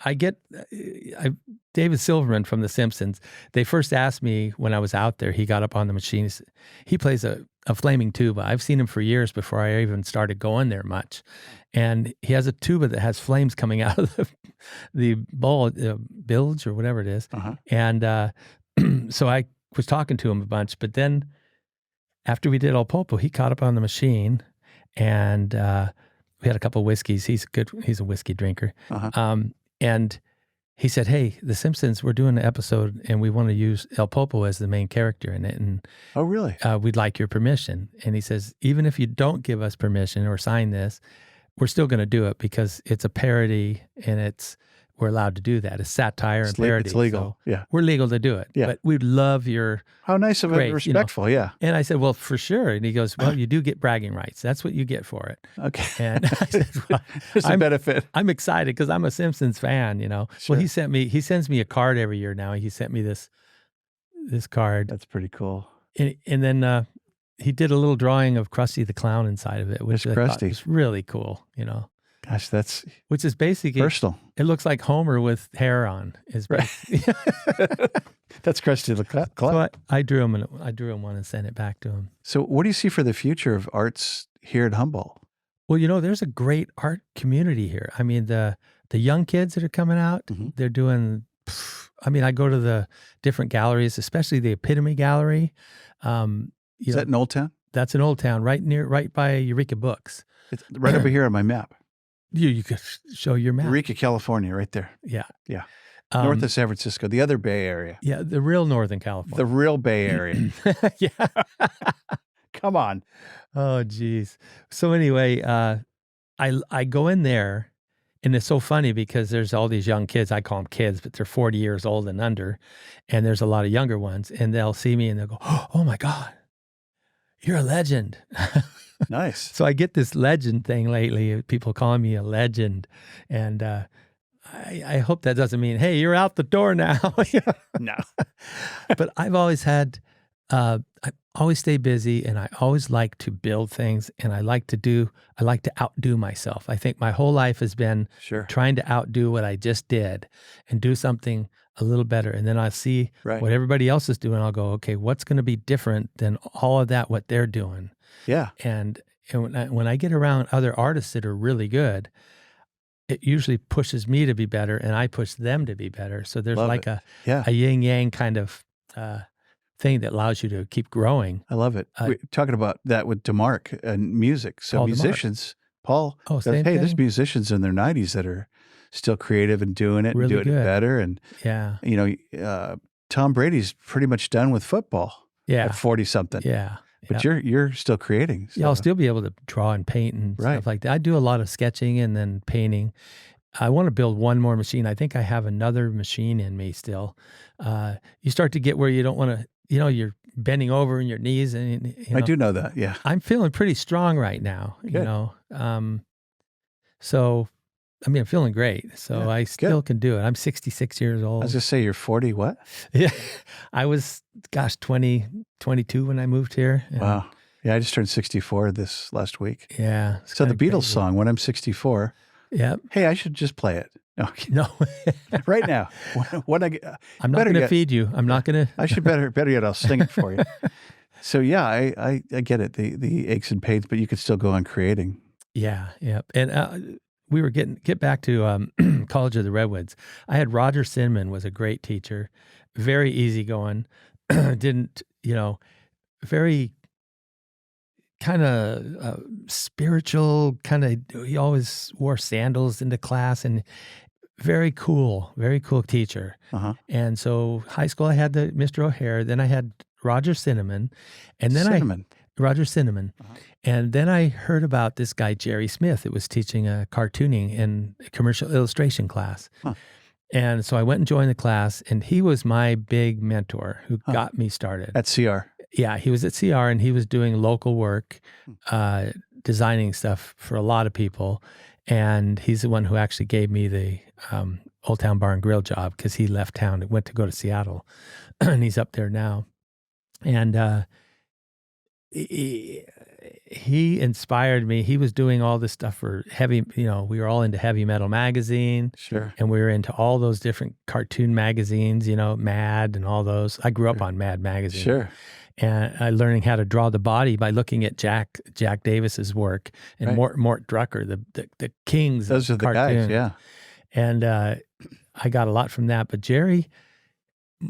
David Silverman from The Simpsons, they first asked me when I was out there, he got up on the machine. He plays a flaming tuba. I've seen him for years before I even started going there much. And he has a tuba that has flames coming out of the bowl, bilge or whatever it is. Uh-huh. And so I was talking to him a bunch, but then after we did El Pulpo, he caught up on the machine, and we had a couple of whiskeys. He's a whiskey drinker. Uh-huh. And he said, hey, The Simpsons, we're doing an episode and we want to use El Pulpo as the main character in it. And Oh, really? we'd like your permission. And he says, even if you don't give us permission or sign this, we're still going to do it because it's a parody and we're allowed to do that. It's satire and parody. It's legal. So Yeah. we're legal to do it. Yeah. But we'd love your How nice of Great, it. Respectful. Yeah. And I said, well, for sure. And he goes, well, you do get bragging rights. That's what you get for it. Okay. And I said, well, There's a benefit. I'm excited because I'm a Simpsons fan, Sure. Well, he sends me a card every year now. He sent me this card. That's pretty cool. And then he did a little drawing of Krusty the Clown inside of it, which I thought Krusty. was really cool, Gosh, that's which is basically, personal. it looks like Homer with hair on. Right. That's Krusty the Clown. So I drew him one and sent it back to him. So what do you see for the future of arts here at Humboldt? Well, there's a great art community here. I mean, the young kids that are coming out, they're doing, I go to the different galleries, especially the Epitome Gallery. Is that in Old Town? That's in Old Town, right by Eureka Books. It's right over here on my map. You could show your map. Eureka, California, right there. Yeah. Yeah. North of San Francisco, the other Bay Area. Yeah, the real Northern California. The real Bay Area. Yeah. Come on. Oh, geez. So anyway, I go in there, and it's so funny because there's all these young kids. I call them kids, but they're 40 years old and under, and there's a lot of younger ones, and they'll see me and they'll go, "Oh my God, you're a legend." Nice. So I get this legend thing lately. People calling me a legend, and I hope that doesn't mean, hey, you're out the door now. No. But I've always had, I always stay busy, and I always like to build things, and I like to outdo myself. I think my whole life has been trying to outdo what I just did and do something a little better. And then I see what everybody else is doing. I'll go, okay, what's going to be different than all of that, what they're doing? Yeah. And when I get around other artists that are really good, it usually pushes me to be better, and I push them to be better. So there's a yin yang kind of thing that allows you to keep growing. I love it. We're talking about that with DeMarc and music. So Paul musicians, Paul, same thing. There's musicians in their 90s that are still creative and doing it, really and doing it better. And Tom Brady's pretty much done with football at 40 something. Yeah. But you're still creating. So. Yeah, I'll still be able to draw and paint and stuff like that. I do a lot of sketching and then painting. I want to build one more machine. I think I have another machine in me still. You start to get where you don't want to, you're bending over in your knees. And I do know that, yeah. I'm feeling pretty strong right now, So, I'm feeling great. So I still can do it. I'm 66 years old. I was just say you're 40 what? Yeah. I was, 22 when I moved here. Wow. Yeah, I just turned 64 this last week. Yeah. So the Beatles song, When I'm 64. Yeah. Hey, I should just play it. No. Right now. When I'm not going to feed you. I'm not going to. I should better yet, I'll sing it for you. So yeah, I get it. The aches and pains, but you could still go on creating. Yeah. Yeah. And we were get back to College of the Redwoods. I had Roger Cinnamon was a great teacher, very easygoing, didn't, very kind of spiritual, he always wore sandals into class, and very cool teacher. Uh-huh. And so high school, I had the Mr. O'Hare, then I had Roger Cinnamon, and then Roger Cinnamon. Uh-huh. And then I heard about this guy, Jerry Smith, that was teaching cartooning in a commercial illustration class. Huh. And so I went and joined the class, and he was my big mentor who got me started. At CR? Yeah, he was at CR, and he was doing local work, designing stuff for a lot of people. And he's the one who actually gave me the Old Town Bar and Grill job, because he left town and went to go to Seattle, and he's up there now. And he inspired me. He was doing all this stuff for heavy, we were all into Heavy Metal magazine. Sure. And we were into all those different cartoon magazines, Mad and all those. I grew up on Mad magazine. Sure. And I learning how to draw the body by looking at Jack Davis's work and Mort Drucker, the kings those of are cartoon. The guys, yeah. And I got a lot from that. But Jerry,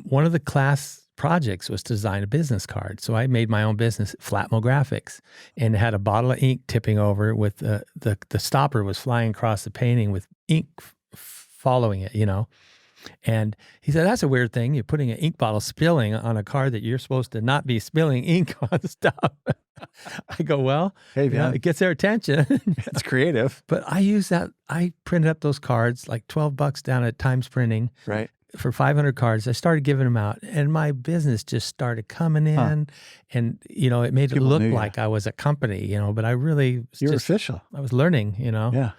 one of the class projects was to design a business card. So I made my own business, Flatmo Graphics, and had a bottle of ink tipping over with the stopper was flying across the painting with ink following it, And he said, that's a weird thing. You're putting an ink bottle spilling on a card that you're supposed to not be spilling ink on stuff. I go, well, hey, it gets their attention. It's creative. But I use that. I printed up those cards, like $12 down at Times Printing. Right. For 500 cards. I started giving them out, and my business just started coming in, and it made it look like I was a company, but I really was You're official. I was learning, Yeah.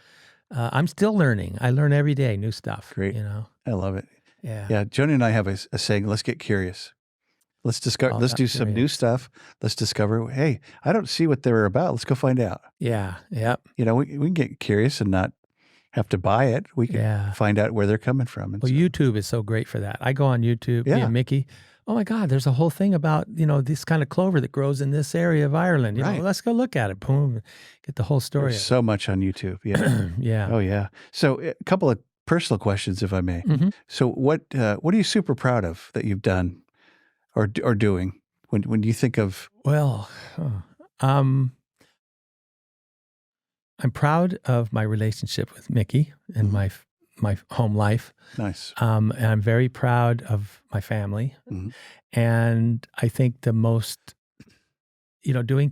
I'm still learning. I learn every day, new stuff. Great. I love it. Yeah. Yeah. Joni and I have a saying, let's get curious. Let's discover, let's do some new stuff. Let's discover, hey, I don't see what they're about. Let's go find out. Yeah. Yep. We can get curious and not have to buy it. We can find out where they're coming from. Well, YouTube is so great for that. I go on YouTube, me and Mickey. Oh my God, there's a whole thing about, this kind of clover that grows in this area of Ireland. Let's go look at it. Boom. Get the whole story. There's so much on YouTube. Yeah. Yeah. Oh yeah. So a couple of personal questions, if I may. Mm-hmm. So what are you super proud of that you've done or doing when you think of? Well, I'm proud of my relationship with Mickey and my my home life. Nice. And I'm very proud of my family. Mm-hmm. And I think the most, doing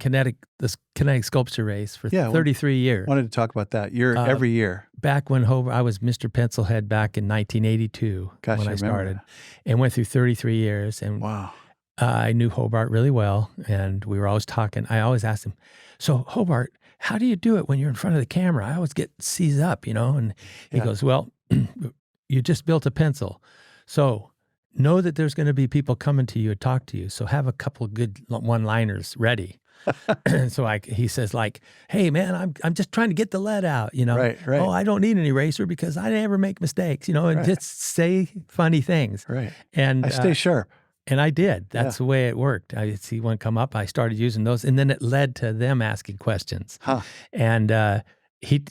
this Kinetic Sculpture Race for 33 years. Wanted to talk about that. Every year. Back when I was Mr. Pencilhead back in 1982 when I started, and went through 33 years. And wow. I knew Hobart really well, and we were always talking. I always asked him, "So Hobart, how do you do it when you're in front of the camera? I always get seized up, And he goes, "Well, you just built a pencil, so know that there's going to be people coming to you to talk to you. So have a couple of good one-liners ready." So he says, like, "Hey man, I'm just trying to get the lead out, Right. Oh, I don't need an eraser because I never make mistakes, and just say funny things. Right. And I stay sharp. And I did. That's the way it worked. I see one come up. I started using those, and then it led to them asking questions. Huh. And he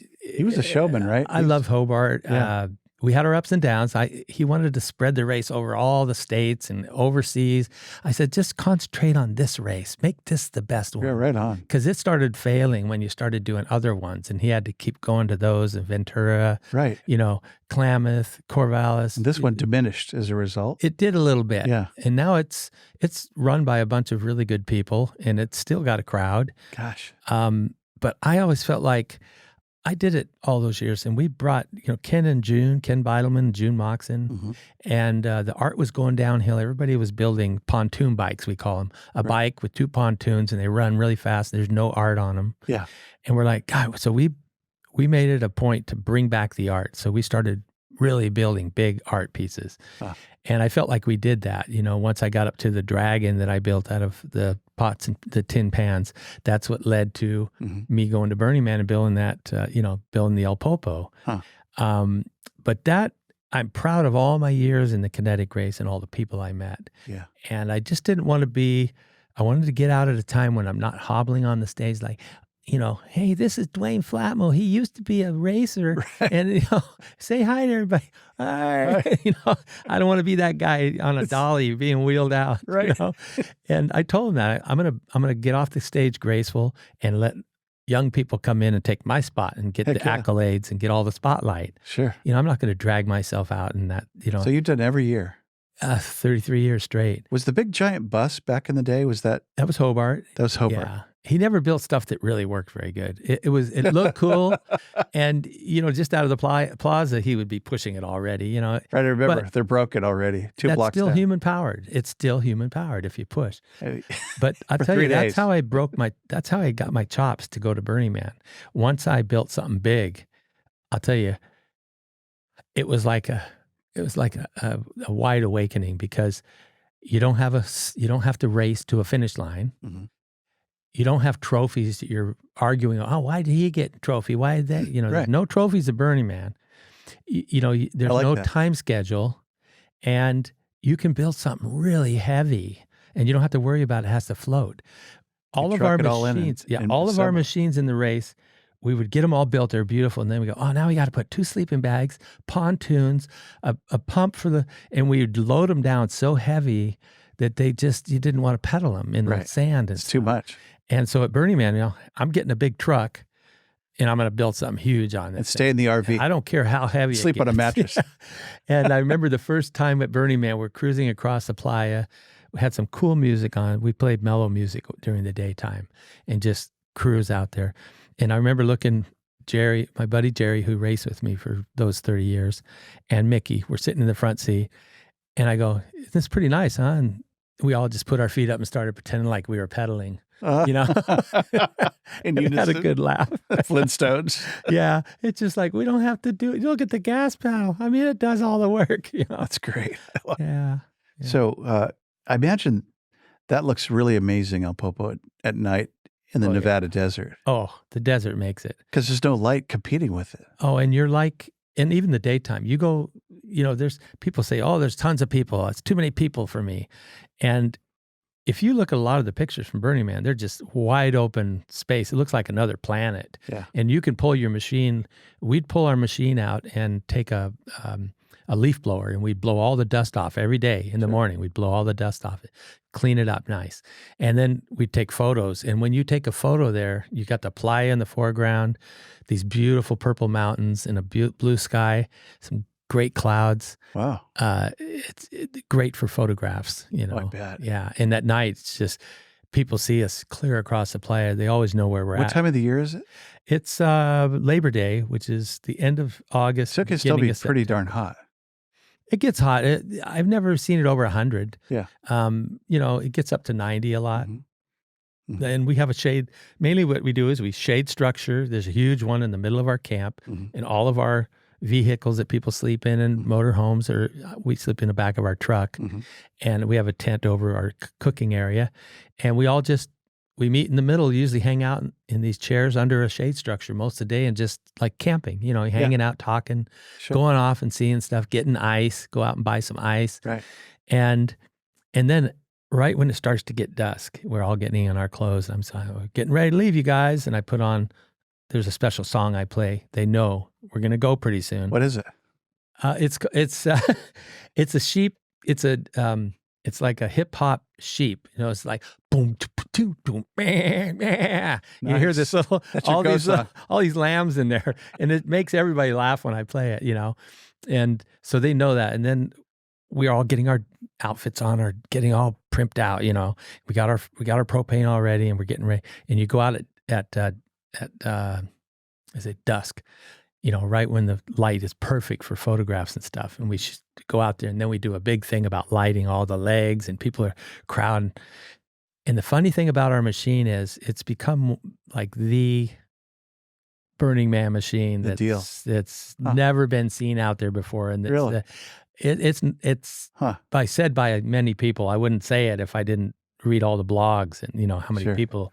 was a showman, right? I love Hobart. Yeah. We had our ups and downs. He wanted to spread the race over all the states and overseas. I said, just concentrate on this race. Make this the best one. Yeah, right on. Because it started failing when you started doing other ones, and he had to keep going to those in Ventura, right? Klamath, Corvallis. And this one diminished as a result. It did a little bit. Yeah. And now it's run by a bunch of really good people, and it's still got a crowd. Gosh. But I always felt like I did it all those years, and we brought, Ken Beidelman, June Moxon, and the art was going downhill. Everybody was building pontoon bikes, we call them, bike with two pontoons, and they run really fast. There's no art on them. Yeah. And we're like, God, so we made it a point to bring back the art. So we started really building big art pieces. Huh. And I felt like we did that, once I got up to the dragon that I built out of the pots and the tin pans. That's what led to me going to Burning Man and building that, building the El Pulpo. Huh. But that, I'm proud of all my years in the Kinetic Race and all the people I met. Yeah. And I just didn't want to I wanted to get out at a time when I'm not hobbling on the stage like, hey, this is Duane Flatmo. He used to be a racer, and say hi to everybody. Hi. I don't want to be that guy on a dolly being wheeled out. Right. And I told him that I'm gonna get off the stage graceful and let young people come in and take my spot and get accolades and get all the spotlight. Sure. I'm not going to drag myself out in that. So you've done every year. 33 years straight. Was the big giant bus back in the day? That was Hobart? That was Hobart. Yeah. He never built stuff that really worked very good. It looked cool, and just out of the plaza, he would be pushing it already. Right, I remember they're broken already. Two blocks. That's still down. human powered. It's still human powered if you push. But I'll tell you, that's how I that's how I got my chops to go to Burning Man. Once I built something big, I'll tell you, it was like a wide awakening, because you don't have to race to a finish line. Mm-hmm. You don't have trophies that you're arguing, oh, why did he get a trophy? Why did that? There's no trophies at Burning Man. There's no time schedule, and you can build something really heavy, and you don't have to worry about it has to float. All of our machines, all of our machines in the race, we would get them all built. They're beautiful. And then we go, oh, now we got to put 2 sleeping bags, pontoons, a pump and we would load them down so heavy that you didn't want to pedal them in the sand. It's too much. And so at Burning Man, I'm getting a big truck, and I'm going to build something huge on it. And stay in the RV. I don't care how heavy Sleep on a mattress. And I remember the first time at Burning Man, we're cruising across the playa. We had some cool music on. We played mellow music during the daytime and just cruise out there. And I remember looking, my buddy Jerry, who raced with me for those 30 years, and Mickey, we're sitting in the front seat. And I go, this is pretty nice, huh? And we all just put our feet up and started pretending like we were pedaling. And you had a good laugh. Flintstones. Yeah. It's just like, we don't have to do it. Look at the gas pedal. I mean, it does all the work. That's great. Yeah. So I imagine that looks really amazing, El Pulpo, at night in the Nevada desert. Oh, the desert makes it. Because there's no light competing with it. Oh, and and even the daytime, you go, there's people say, oh, there's tons of people. It's too many people for me. And if you look at a lot of the pictures from Burning Man, they're just wide open space. It looks like another planet. Yeah. And you can pull your machine. We'd pull our machine out and take a a leaf blower, and we'd blow all the dust off every day in the morning. We'd blow all the dust off it, clean it up nice. And then we'd take photos. And when you take a photo there, you got the playa in the foreground, these beautiful purple mountains and a blue sky, some great clouds. Wow. It's great for photographs, you know. I bet. Yeah. And at night, it's just people see us clear across the playa. They always know where we're at. What time of the year is it? It's Labor Day, which is the end of August. So it can still be pretty darn hot. It gets hot. I've never seen it over 100. Yeah. You know, it gets up to 90 a lot. Mm-hmm. Mm-hmm. And we have a shade. Mainly what we do is we shade structure. There's a huge one in the middle of our camp, and all of our vehicles that people sleep in and motorhomes, or we sleep in the back of our truck. And we have a tent over our cooking area. And we meet in the middle, usually hang out in these chairs under a shade structure most of the day and just like camping, you know, hanging out, talking, going off and seeing stuff, getting ice, go out and buy some ice. Right. And then right when it starts to get dusk, we're all getting in our clothes. I'm saying, we're getting ready to leave, you guys. And I put on, there's a special song I play. They know we're going to go pretty soon. What is it? It's a sheep. It's like a hip hop sheep. You know, it's like boom, boom, boom, man. Nice. You hear this little all these lambs in there, and it makes everybody laugh when I play it. You know, and so they know that. And then we're all getting our outfits on, or getting all primped out. You know, we got our propane all ready, and we're getting ready. And you go out at is it dusk? You know, right when the light is perfect for photographs and stuff. And we should go out there, and then we do a big thing about lighting all the legs, and people are crowding. And the funny thing about our machine is it's become like the Burning Man machine that's never been seen out there before. And really? It's said by many people. I wouldn't say it if I didn't read all the blogs and, you know, how many people.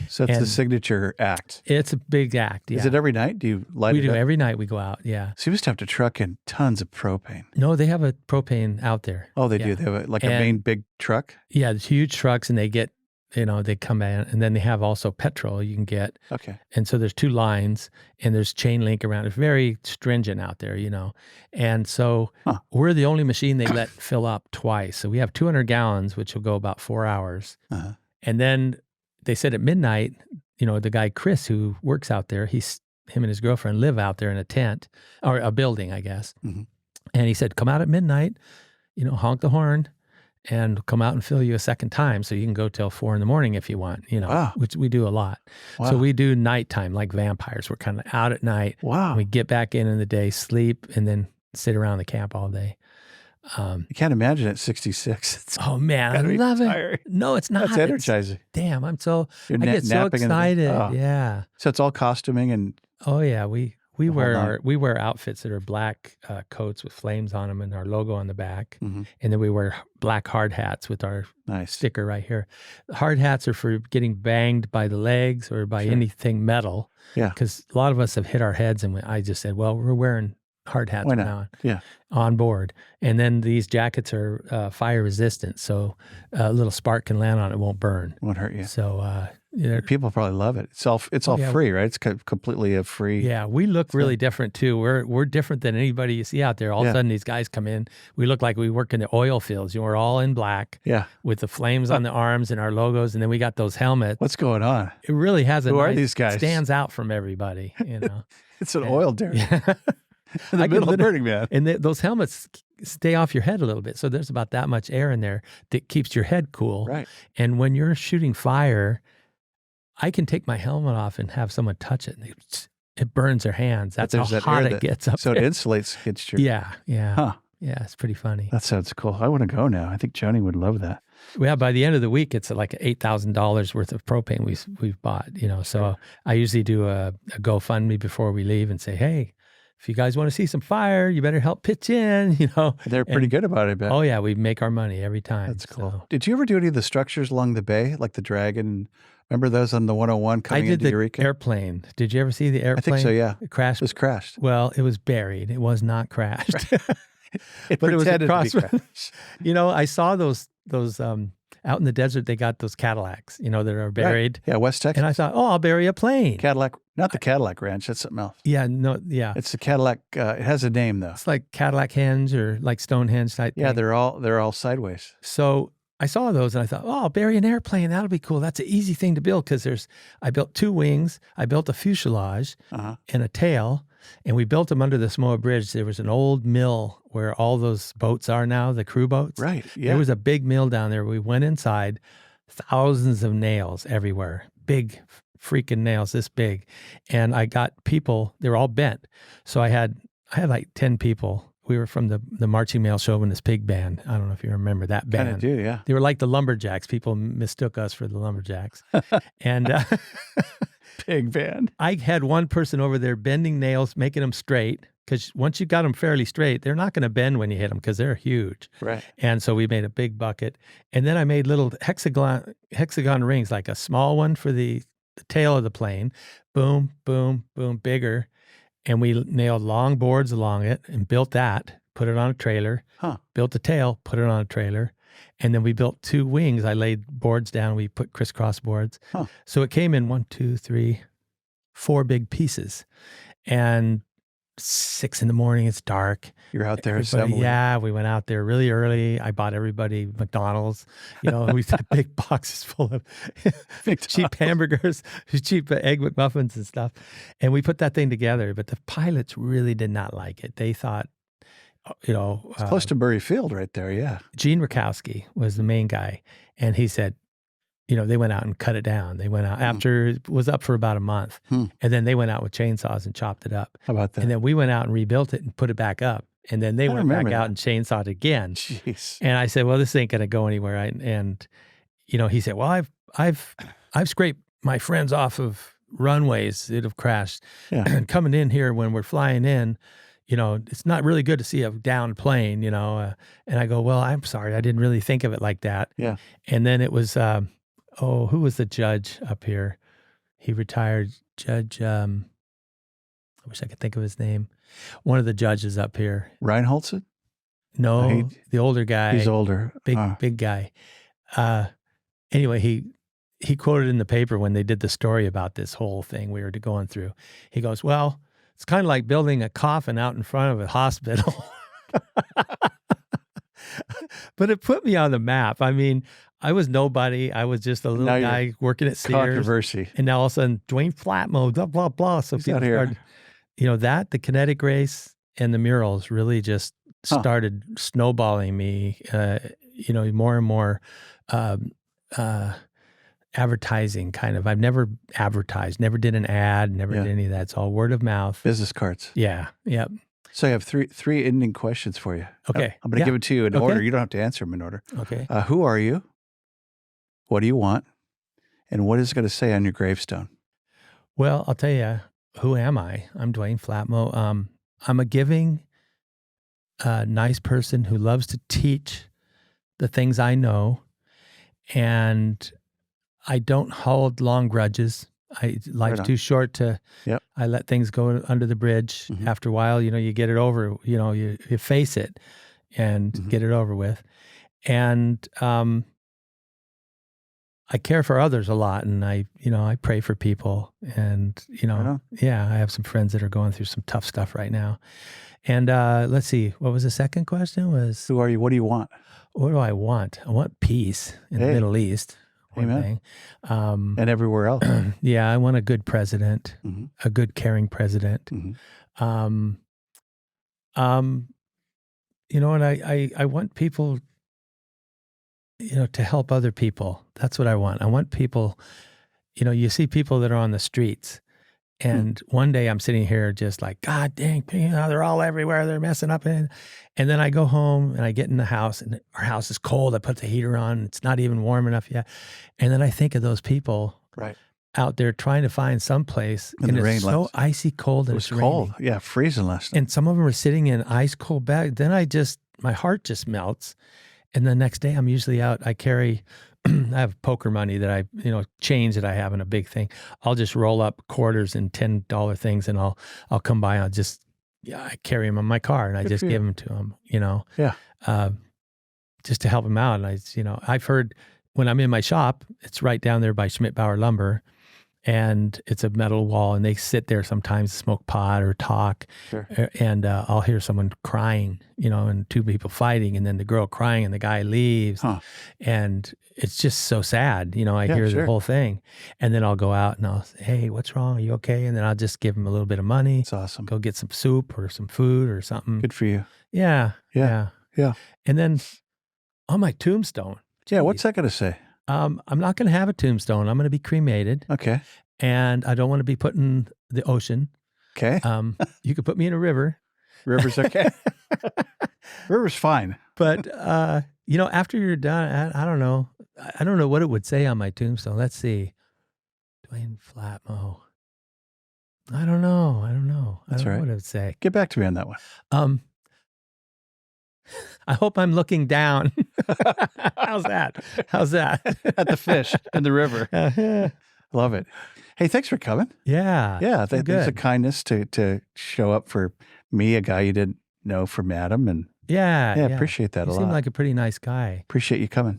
So it's the signature act. It's a big act, yeah. Is it every night? Do you light it up? We do. Every night we go out, yeah. So you must have to truck in tons of propane. No, they have a propane out there. Oh, they do? They have a main big truck? Yeah, it's huge trucks, and they get, you know, they come in, and then they have also petrol you can get. Okay. And so there's 2 lines, and there's chain link around. It's very stringent out there, you know. And so we're the only machine they let fill up twice. So we have 200 gallons, which will go about 4 hours. And then they said at midnight, you know, the guy Chris who works out there, him and his girlfriend live out there in a tent, or a building, I guess. And he said, come out at midnight, you know, honk the horn, and come out and fill you a second time, so you can go till 4 a.m. if you want, you know, which we do a lot. Wow. So we do nighttime like vampires. We're kind of out at night. Wow. We get back in the day, sleep, and then sit around the camp all day. You can't imagine at 66. Oh man, I love it. No, it's not. That's energizing. Damn, I get so excited. Yeah. So it's all costuming and. Oh yeah, we wear outfits that are black coats with flames on them and our logo on the back, and then we wear black hard hats with our sticker right here. Hard hats are for getting banged by the legs or by anything metal. Yeah, because a lot of us have hit our heads, and I just said, well, we're wearing hard hats now. Yeah, on board. And then these jackets are fire resistant, so a little spark can land on it, won't burn, won't hurt you. So. People probably love it. It's all free, right? It's completely a free. Yeah, we look really different too. We're different than anybody you see out there. All of a sudden, these guys come in. We look like we work in the oil fields. You know, we're all in black. Yeah, with the flames on the arms and our logos, and then we got those helmets. What's going on? It really has Who are these guys? Stands out from everybody. You know, it's an oil derrick in the middle of Burning Man. And those helmets stay off your head a little bit, so there's about that much air in there that keeps your head cool. Right. And when you're shooting fire, I can take my helmet off and have someone touch it, and it burns their hands. That's how hot it gets up there. So it insulates against your... Yeah. Huh. Yeah, it's pretty funny. That sounds cool. I want to go now. I think Joni would love that. Yeah, by the end of the week, it's like $8,000 worth of propane we've bought, you know. So I usually do a GoFundMe before we leave and say, hey, if you guys want to see some fire, you better help pitch in, you know. They're pretty good about it, I bet. Oh, yeah, we make our money every time. That's cool. So. Did you ever do any of the structures along the bay, like the Dragon? Remember those on the 101 coming into Eureka? I did the airplane. Did you ever see the airplane? I think so, yeah. It crashed. It was crashed. Well, it was buried. It was not crashed. It pretended to be crashed. You know, I saw those out in the desert, they got those Cadillacs, that are buried. Right. Yeah, West Texas. And I thought, I'll bury a plane. Cadillac, not the Cadillac Ranch. That's something else. Yeah, no, yeah. It's the Cadillac. It has a name though. It's like Cadillac henge or like Stonehenge type Yeah, thing. they're all sideways. So I saw those and I thought, I'll bury an airplane. That'll be cool. That's an easy thing to build because I built 2 wings. I built a fuselage and a tail. And we built them under the Samoa Bridge. There was an old mill where all those boats are now, the crew boats. Right, yeah. There was a big mill down there. We went inside, thousands of nails everywhere, big freaking nails this big. And I got people, they were all bent. So I had like 10 people. We were from the Marching Male Chauvinist Pig Band. I don't know if you remember that band. Kind of do, yeah. They were like the Lumberjacks. People mistook us for the Lumberjacks. And Pig band. I had one person over there bending nails, making them straight, because once you got them fairly straight, they're not going to bend when you hit them because they're huge. Right. And so we made a big bucket. And then I made little hexagon rings, like a small one for the tail of the plane. Boom, boom, boom, bigger. And we nailed long boards along it and built that, put it on a trailer, built the tail, put it on a trailer. And then we built 2 wings. I laid boards down. We put crisscross boards. So it came in 1, 2, 3, 4 big pieces. And 6 a.m, it's dark. You're out there assembling. Yeah, we went out there really early. I bought everybody McDonald's. We had big boxes full of cheap hamburgers, cheap Egg McMuffins and stuff. And we put that thing together. But the pilots really did not like it. They thought, it's close to Murray Field right there, yeah. Gene Rakowski was the main guy. And he said, they went out and cut it down. They went out after it was up for about a month. And then they went out with chainsaws and chopped it up. How about that? And then we went out and rebuilt it and put it back up. And then they went back out and chainsawed again. Jeez. And I said, well, this ain't going to go anywhere. And he said, well, I've scraped my friends off of runways that have crashed. Yeah. And coming in here when we're flying in, it's not really good to see a downed plane, and I go, well, I'm sorry. I didn't really think of it like that. Yeah. And then it was, who was the judge up here? He retired. Judge, I wish I could think of his name. One of the judges up here. Reinholdson? No, the older guy. He's older. Big guy. Anyway, he quoted in the paper when they did the story about this whole thing we were going through. He goes, well, it's kind of like building a coffin out in front of a hospital. But it put me on the map. I mean, I was nobody. I was just a little guy working at Sears. Controversy. And now all of a sudden, Duane Flatmo, blah, blah, blah. So people started, the Kinetic Race and the murals really just started snowballing me, more and more advertising kind of. I've never advertised, never did an ad, never did any of that. It's all word of mouth. Business cards. Yeah. Yep. So I have three ending questions for you. Okay. I'm going to give it to you in order. You don't have to answer them in order. Okay. Who are you? What do you want? And what is it going to say on your gravestone? Well, I'll tell you, who am I? I'm Duane Flatmo. I'm a giving, nice person who loves to teach the things I know. And I don't hold long grudges. Life's too short to, I let things go under the bridge. Mm-hmm. After a while, you get it over, you face it and get it over with. And I care for others a lot, and I pray for people, and, I have some friends that are going through some tough stuff right now. And let's see, what was the second question? Who are you? What do you want? What do I want? I want peace in the Middle East. Amen. And everywhere else. Yeah, I want a good president, a good caring president. And I want people, to help other people. That's what I want. I want people, you see people that are on the streets, and one day I'm sitting here just like, God dang, they're all everywhere. They're messing up. And then I go home and I get in the house, and our house is cold. I put the heater on. It's not even warm enough yet. And then I think of those people out there trying to find some place. And it's so icy cold. And it's cold. Raining. Yeah, freezing last night. And some of them are sitting in ice cold bags. Then my heart just melts. And the next day I'm usually out. I have poker money that I, change that I have in a big thing. I'll just roll up quarters in $10 things, and I'll come by. I carry them in my car, and I just give them to them, just to help them out. And I've heard when I'm in my shop, it's right down there by Schmidt-Bauer Lumber, and it's a metal wall, and they sit there sometimes, smoke pot or talk, Sure. and I'll hear someone crying, and two people fighting, and then the girl crying, and the guy leaves, and it's just so sad. I hear the whole thing, and then I'll go out and I'll say, hey, what's wrong? Are you okay? And then I'll just give them a little bit of money. That's awesome. Go get some soup or some food or something. Good for you. Yeah. Yeah. And then on my tombstone. Yeah, what's that going to say? I'm not going to have a tombstone. I'm going to be cremated. Okay. And I don't want to be put in the ocean. Okay. You could put me in a river. River's okay. River's fine. But, after you're done, I don't know. I don't know what it would say on my tombstone. Let's see. Duane Flatmo. I don't know. I don't know what it would say. Get back to me on that one. I hope I'm looking down. How's that? At the fish in the river. Love it. Hey, thanks for coming. Yeah. Yeah. There's a kindness to show up for me, a guy you didn't know, from Adam. And yeah. appreciate that a lot. You seem like a pretty nice guy. Appreciate you coming.